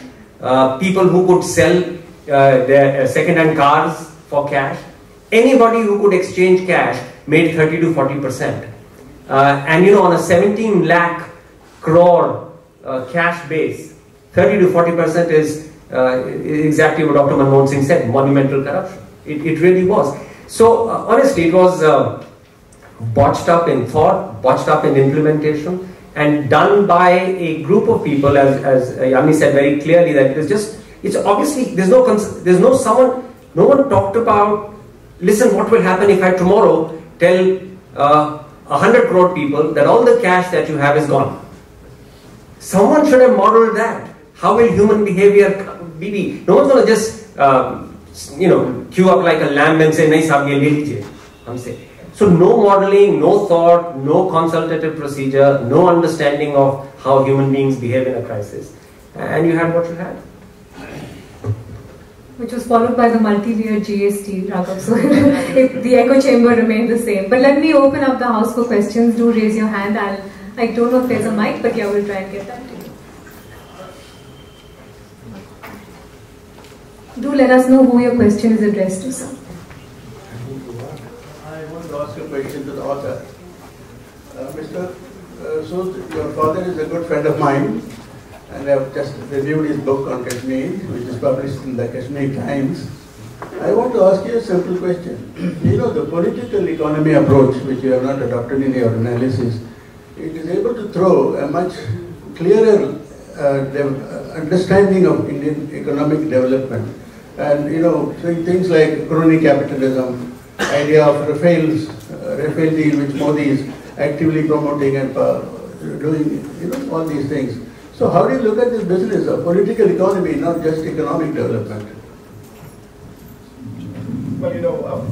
People who could sell their second-hand cars for cash. Anybody who could exchange cash made 30 to 40%. And on a 17 lakh crore cash base, 30 to 40% is exactly what Dr. Manmohan Singh said, monumental corruption. It really was. So honestly, it was botched up in thought, botched up in implementation, and done by a group of people, as Yamini said very clearly, that it's obviously, no one talked about, listen, what will happen if I tomorrow tell 100 crore people that all the cash that you have is gone? Someone should have modeled that. How will human behavior be? No one's going to just, queue up like a lamb and say, nahi sahab, ye le lijiye. So no modeling, no thought, no consultative procedure, no understanding of how human beings behave in a crisis. And you had what you had. Which was followed by the multi-layered GST, Raghav. So the echo chamber remained the same. But let me open up the house for questions. Do raise your hand. I don't know if there's a mic, but yeah, we'll try and get that to you. Do let us know who your question is addressed to, sir. I want to ask a question to the author. Mr. Soz, your father is a good friend of mine, and I've just reviewed his book on Kashmir, which is published in the Kashmir Times. I want to ask you a simple question. The political economy approach, which you have not adopted in your analysis, it is able to throw a much clearer understanding of Indian economic development. And, saying things like crony capitalism, idea of Rafale deal, which Modi is actively promoting and doing, all these things. So how do you look at this business of political economy, not just economic development? Well, you know,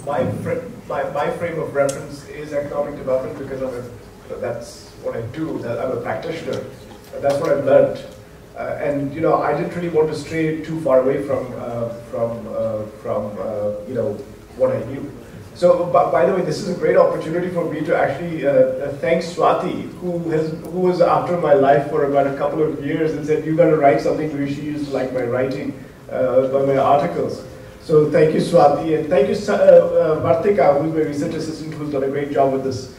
my frame of reference is economic development because that's what I do. I'm a practitioner. That's what I've learned. And you know, I didn't really want to stray too far away from you know, what I knew. So, by the way, this is a great opportunity for me to actually thank Swati, who was after my life for about a couple of years and said, "You got to write something," because she used to like my writing, by my articles. So thank you, Swati, and thank you, Vartika, who's my research assistant, who's done a great job with this,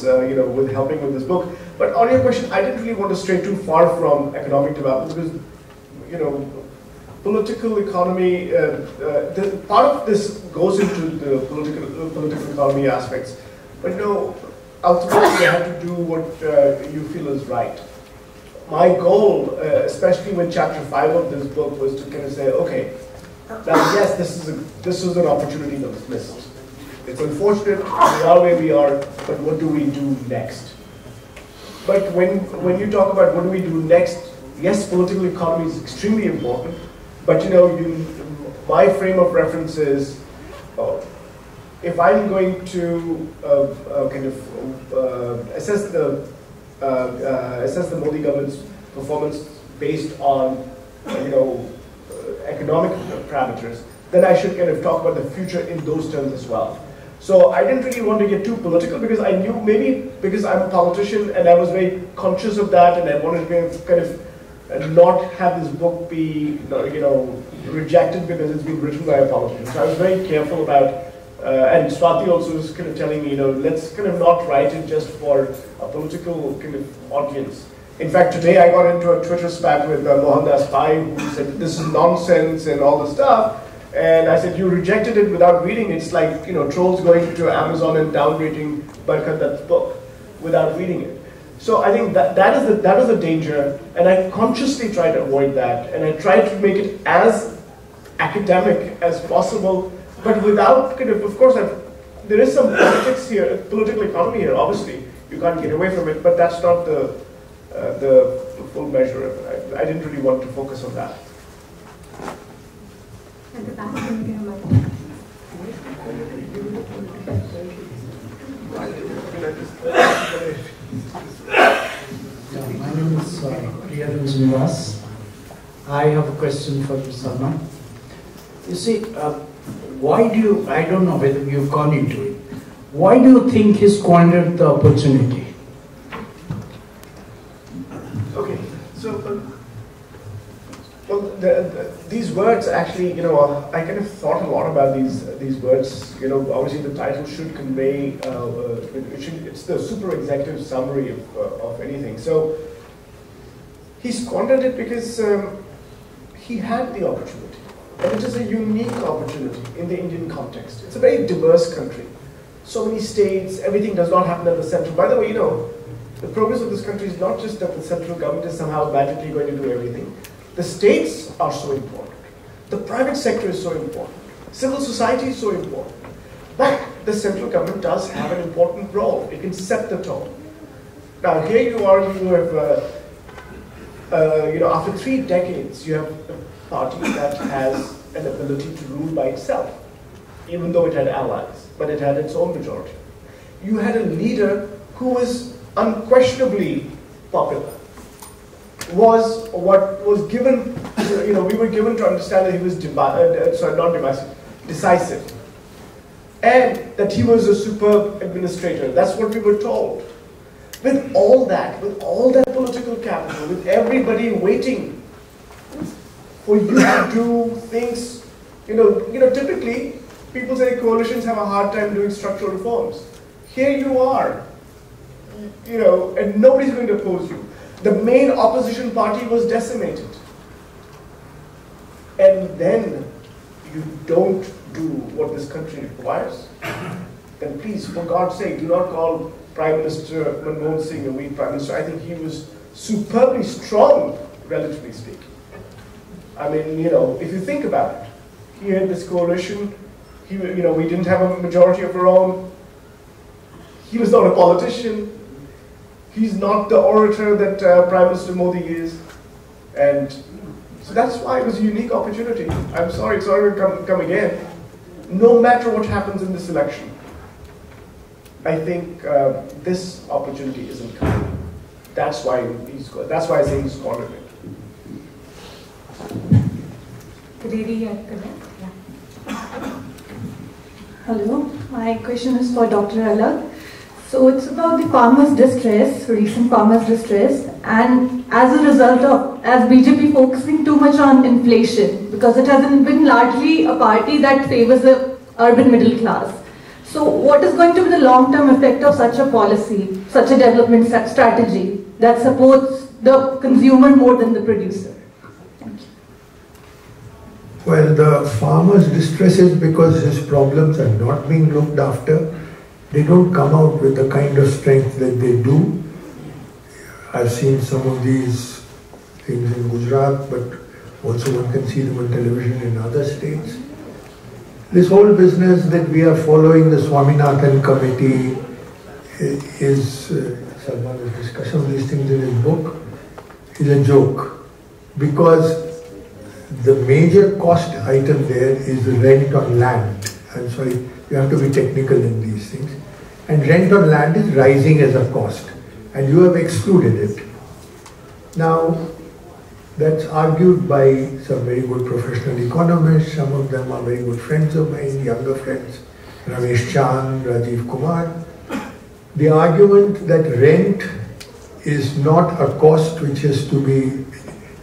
you know, with helping with this book. But on your question, I didn't really want to stray too far from economic development because, you know, political economy, part of this goes into the political economy aspects. But you know, ultimately you have to do what you feel is right. My goal, especially with chapter 5 of this book, was to kind of say, okay, now yes, this is an opportunity that was missed. It's unfortunate, we are where we are, but what do we do next? But when you talk about what do we do next, yes, political economy is extremely important, but you know, my frame of reference is, if I'm going to kind of assess the Modi government's performance based on, you know, economic parameters, then I should kind of talk about the future in those terms as well. So I didn't really want to get too political because I knew, maybe because I'm a politician and I was very conscious of that, and I wanted to kind of not have this book be, you know, rejected because it's been written by a politician. So I was very careful about, and Swati also was kind of telling me, you know, let's kind of not write it just for a political kind of audience. In fact, today I got into a Twitter spat with Mohandas Pai, who said this is nonsense and all this stuff. And I said, you rejected it without reading. It's like, you know, trolls going to Amazon and downgrading Barkat's book without reading it. So I think that is the danger, and I consciously try to avoid that, and I try to make it as academic as possible, but without kind of course, there is some politics here, political economy here. Obviously, you can't get away from it, but that's not the full measure of it. I didn't really want to focus on that. At the back, can you get a mic? My name is Priyadam. I have a question for Salman. You see, why do you, I don't know whether you've gone into it, why do you think he squandered the opportunity? Okay, so well, these words actually, you know, I kind of thought a lot about these words. You know, obviously the title should convey, it's the super executive summary of anything. So he squandered it because he had the opportunity, and it is a unique opportunity in the Indian context. It's a very diverse country. So many states, everything does not happen at the center. By the way, you know, the progress of this country is not just that the central government is somehow magically going to do everything. The states are so important. The private sector is so important. Civil society is so important. But the central government does have an important role. It can set the tone. Now here you are, you have, you know, after 3 decades, you have a party that has an ability to rule by itself, even though it had allies, but it had its own majority. You had a leader who was unquestionably popular, was what was given, you know, we were given to understand that he was decisive, and that he was a superb administrator. That's what we were told. With all that political capital, with everybody waiting for you to do things, you know, typically people say coalitions have a hard time doing structural reforms. Here you are, you know, and nobody's going to oppose you. The main opposition party was decimated. And then you don't do what this country requires, then please, for God's sake, do not call Prime Minister Manmohan Singh a weak Prime Minister. I think he was superbly strong, relatively speaking. I mean, you know, if you think about it, he had this coalition, you know, we didn't have a majority of our own, he was not a politician, He's not the orator that Prime Minister Modi is. And so that's why it was a unique opportunity. I'm sorry, it's already come again. No matter what happens in this election, I think this opportunity isn't coming. That's why I say he's squandered it. The lady at the left. Hello, my question is for Dr. Alagh. So it's about the farmers' distress, recent farmers' distress, and as a result of, as BJP focusing too much on inflation, because it hasn't been largely a party that favors the urban middle class. So what is going to be the long-term effect of such a policy, such a development strategy that supports the consumer more than the producer? Thank you. Well, the farmer's distress is because his problems are not being looked after. They don't come out with the kind of strength that they do. I've seen some of these things in Gujarat, but also one can see them on television in other states. This whole business that we are following, the Swaminathan committee, is, Salman's discussion of these things in his book, is a joke. Because the major cost item there is the rent on land. I'm sorry, you have to be technical in these things. And rent on land is rising as a cost. And you have excluded it. Now, that's argued by some very good professional economists. Some of them are very good friends of mine, younger friends, Ramesh Chand, Rajiv Kumar. The argument that rent is not a cost which has to be,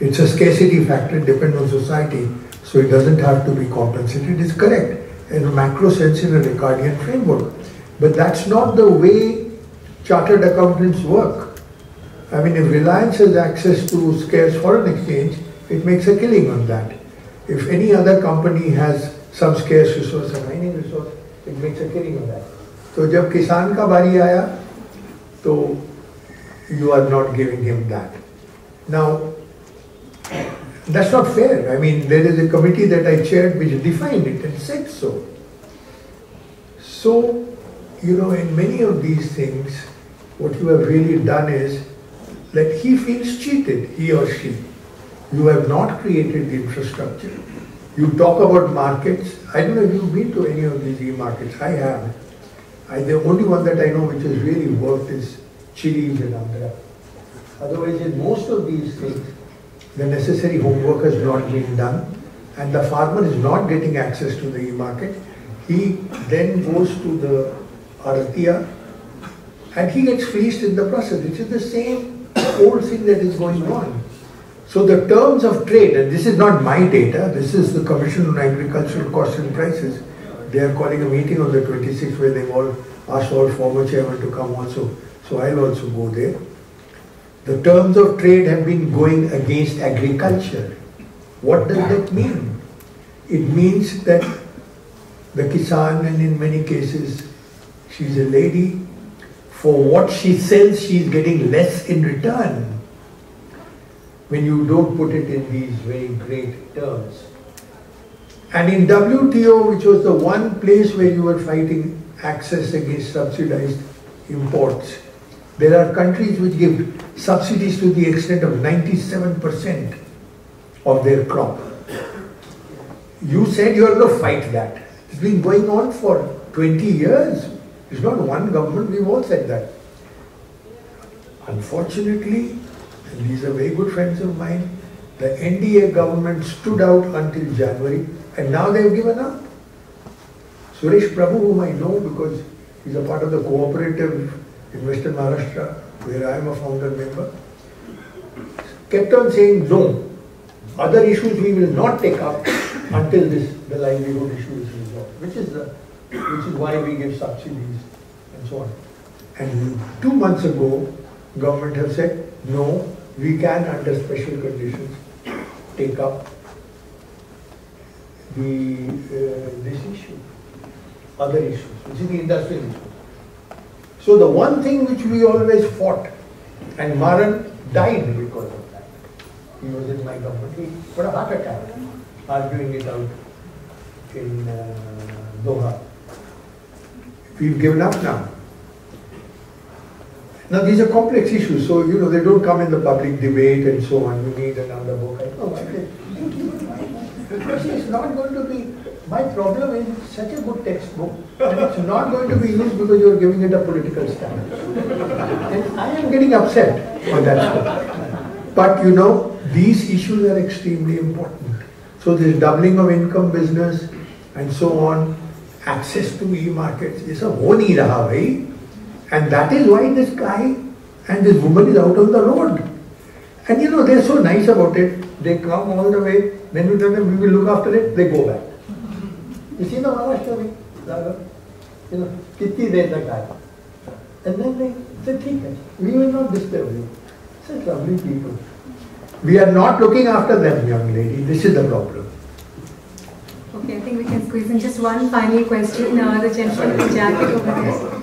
it's a scarcity factor, it depends on society, so it doesn't have to be compensated, is correct in a macro sense in a Ricardian framework. But that's not the way chartered accountants work. I mean, if Reliance has access to scarce foreign exchange, it makes a killing on that. If any other company has some scarce resource, a mining resource, it makes a killing on that. So, जब किसान का बारी आया, तो you are not giving him that. Now, that's not fair. I mean, there is a committee that I chaired which defined it and said so. So, you know, in many of these things, what you have really done is that he feels cheated, he or she. You have not created the infrastructure. You talk about markets. I don't know if you've been to any of these e-markets. I have. The only one that I know which has really worked is Chili's in Andhra. Otherwise, in most of these things, the necessary homework has not been done, and the farmer is not getting access to the e-market. He then goes to the Aratiya, and he gets fleeced in the process, which is the same old thing that is going on. So the terms of trade, and this is not my data, this is the Commission on Agricultural Costs and Prices. They are calling a meeting on the 26th where they've all asked all former chairmen to come also. So I'll also go there. The terms of trade have been going against agriculture. What does that mean? It means that the Kisan, and in many cases, she's a lady, for what she sells, she's getting less in return when you don't put it in these very great terms. And in WTO, which was the one place where you were fighting access against subsidized imports, there are countries which give subsidies to the extent of 97% of their crop. You said you are going to fight that. It's been going on for 20 years. It's not one government, we've all said that. Unfortunately, and these are very good friends of mine, the NDA government stood out until January, and now they've given up. Suresh Prabhu, whom I know because he's a part of the cooperative in Western Maharashtra, where I am a founder member, kept on saying no. Other issues we will not take up until the livelihood issue is resolved, which is why we give subsidies and so on. And 2 months ago, government have said no, we can under special conditions take up this issue, other issues, which is the industrial issue. So the one thing which we always fought, and Maran died because of that. He was in my government. He got a heart attack arguing it out in Doha. We've given up now. Now these are complex issues, so you know they don't come in the public debate and so on. You need another book. It's not going to be. My problem is it's such a good textbook, and it's not going to be used because you are giving it a political stance. And I am getting upset on that score. But you know, these issues are extremely important. So this doubling of income business and so on, access to e-markets, this is ho nahi raha bhai. And that is why this guy and this woman is out on the road. And you know, they're so nice about it. They come all the way, then you tell them we will look after it, they go back. You see the Maharashtra, Raghav? You know, kitni der tak aaya. And then they say, theek hai, we will not disturb you. Such lovely people. We are not looking after them, young lady. This is the problem. Okay, I think we can squeeze in just one final question. The gentleman with the jacket over there.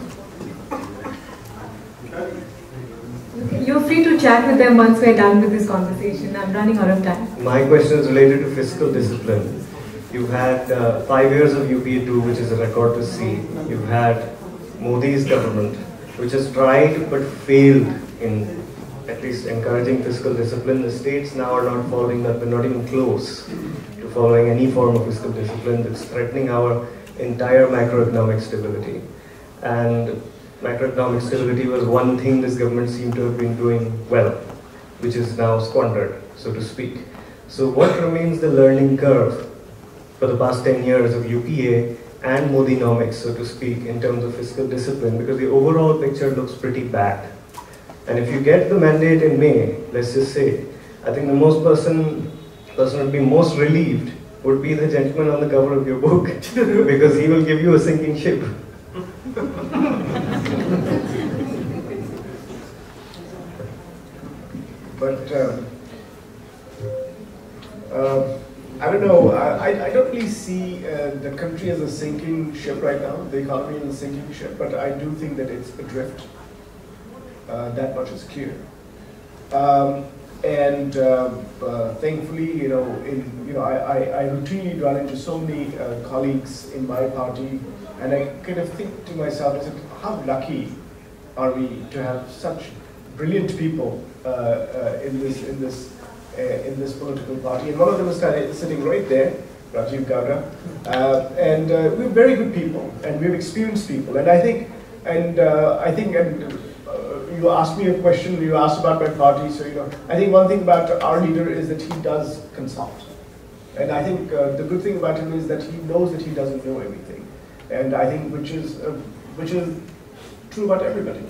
You're free to chat with them once we're done with this conversation. I'm running out of time. My question is related to fiscal discipline. You've had 5 years of UPA 2, which is a record to see. You've had Modi's government, which has tried but failed in at least encouraging fiscal discipline. The states now are not following that. We're not even close to following any form of fiscal discipline that's threatening our entire macroeconomic stability. And macroeconomic stability was one thing this government seemed to have been doing well, which is now squandered, so to speak. So what remains the learning curve for the past 10 years of UPA and Modinomics, so to speak, in terms of fiscal discipline? Because the overall picture looks pretty bad. And if you get the mandate in May, let's just say, I think the person would be most relieved would be the gentleman on the cover of your book, because he will give you a sinking ship. But I don't know, I don't really see the country as a sinking ship right now, the economy is a sinking ship, but I do think that it's adrift. That much is clear. Thankfully, I routinely run into so many colleagues in my party, and I kind of think to myself, I said, how lucky are we to have such brilliant people in this political party? And one of them is sitting right there, Rajiv Gowda, and we're very good people, and we're experienced people, and I think, you asked me a question, you asked about my party, so I think one thing about our leader is that he does consult. And I think the good thing about him is that he knows that he doesn't know everything. And I think which is true about everybody.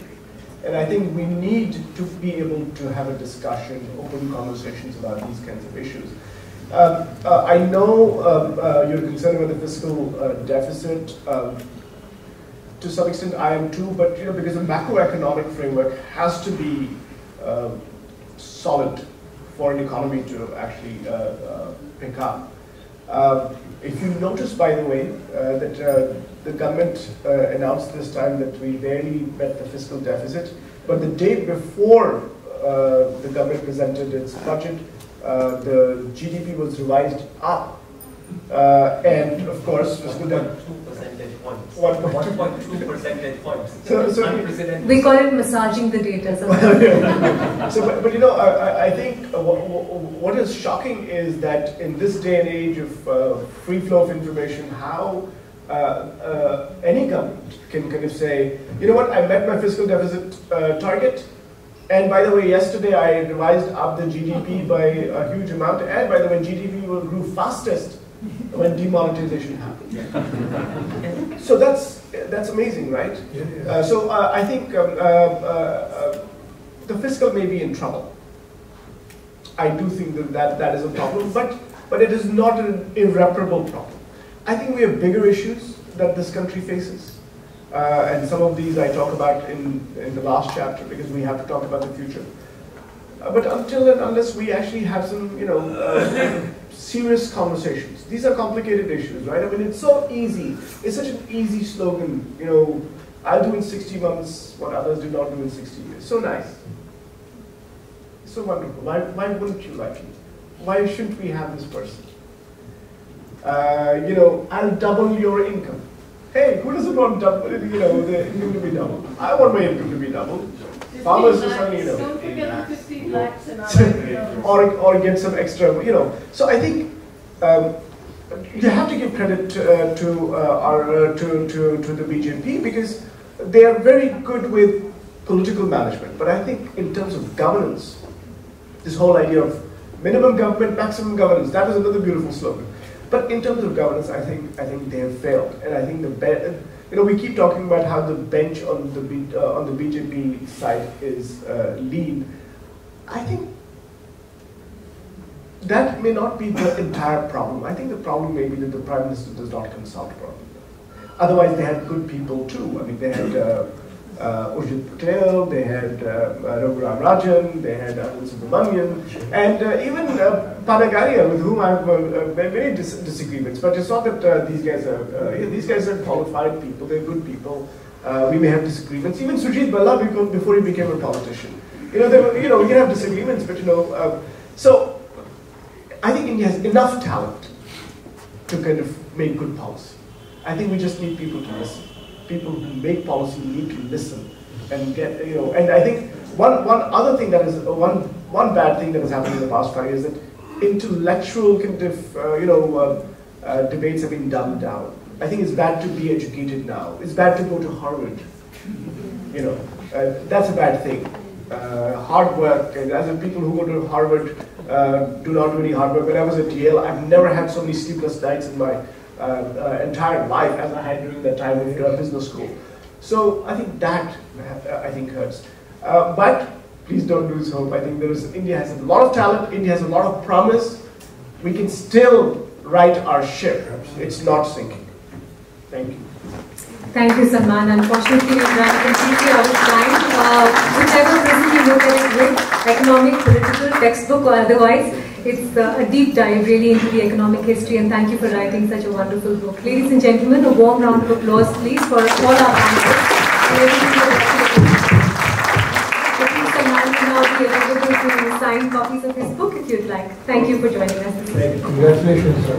And I think we need to be able to have a discussion, open conversations about these kinds of issues. I know you're concerned about the fiscal deficit. To some extent, I am too, but because the macroeconomic framework has to be solid for an economy to actually pick up. If you notice, by the way, that the government announced this time that we barely met the fiscal deficit, but the day before the government presented its budget, the GDP was revised up. And of course, fiscal deficit. 1.2 percentage points. So we call it massaging the data. But I think what is shocking is that in this day and age of free flow of information, how any government can kind of say, you know what, I met my fiscal deficit target, and by the way, yesterday I revised up the GDP by a huge amount, and by the way, GDP will grow fastest when demonetization happens. So that's amazing, right? So I think the fiscal may be in trouble. I do think that is a problem, but it is not an irreparable problem. I think we have bigger issues that this country faces, and some of these I talk about in the last chapter because we have to talk about the future. But until and unless we actually have some, serious conversations. These are complicated issues, right? I mean, it's so easy. It's such an easy slogan, I'll do in 60 months what others do not do in 60 years. So nice. So wonderful. Why wouldn't you like it? Why shouldn't we have this person? I'll double your income. hey, who doesn't want double, the income to be double? I want my income to be double. Farmers just only, Don't forget the 15 lakhs and other, or get some extra, So I think you have to give credit to the BJP because they are very good with political management. But I think in terms of governance, this whole idea of minimum government, maximum governance, that was another beautiful slogan. But in terms of governance, I think they have failed, and I think we keep talking about how the bench on the BJP side is lean. I think that may not be the entire problem. I think the problem may be that the Prime Minister does not consult properly. Otherwise, they had good people too. I mean, they had Urjit Patel, they had Raghuram Rajan, they had Anil Subramanian, and even Panagaria, with whom I have many disagreements. But it's not that these guys are qualified people; they're good people. We may have disagreements. Even Sujit Balla, before he became a politician, we can have disagreements, but so. I think India has enough talent to kind of make good policy. I think we just need people to listen. People who make policy need to listen and get, and I think one other thing that is, one bad thing that has happened in the past 5 years is that intellectual kind of, debates have been dumbed down. I think it's bad to be educated now. It's bad to go to Harvard. That's a bad thing. Hard work, and as in people who go to Harvard do not do any hard work. When I was at Yale, I've never had so many sleepless nights in my entire life as I had during that time of business school. So I think that hurts. But please don't lose hope. I think India has a lot of talent. India has a lot of promise. We can still right our ship. It's not sinking. Thank you. Thank you, Salman. Unfortunately, we've run completely out of time. Whichever prison you look at it with, economic, political, textbook or otherwise, it's a deep dive really into the economic history, and thank you for writing such a wonderful book. Ladies and gentlemen, a warm round of applause, please, for all our panelists and everything that I think Salman will now be available to sign copies of his book if you'd like. Thank you for joining us this evening. Congratulations, sir.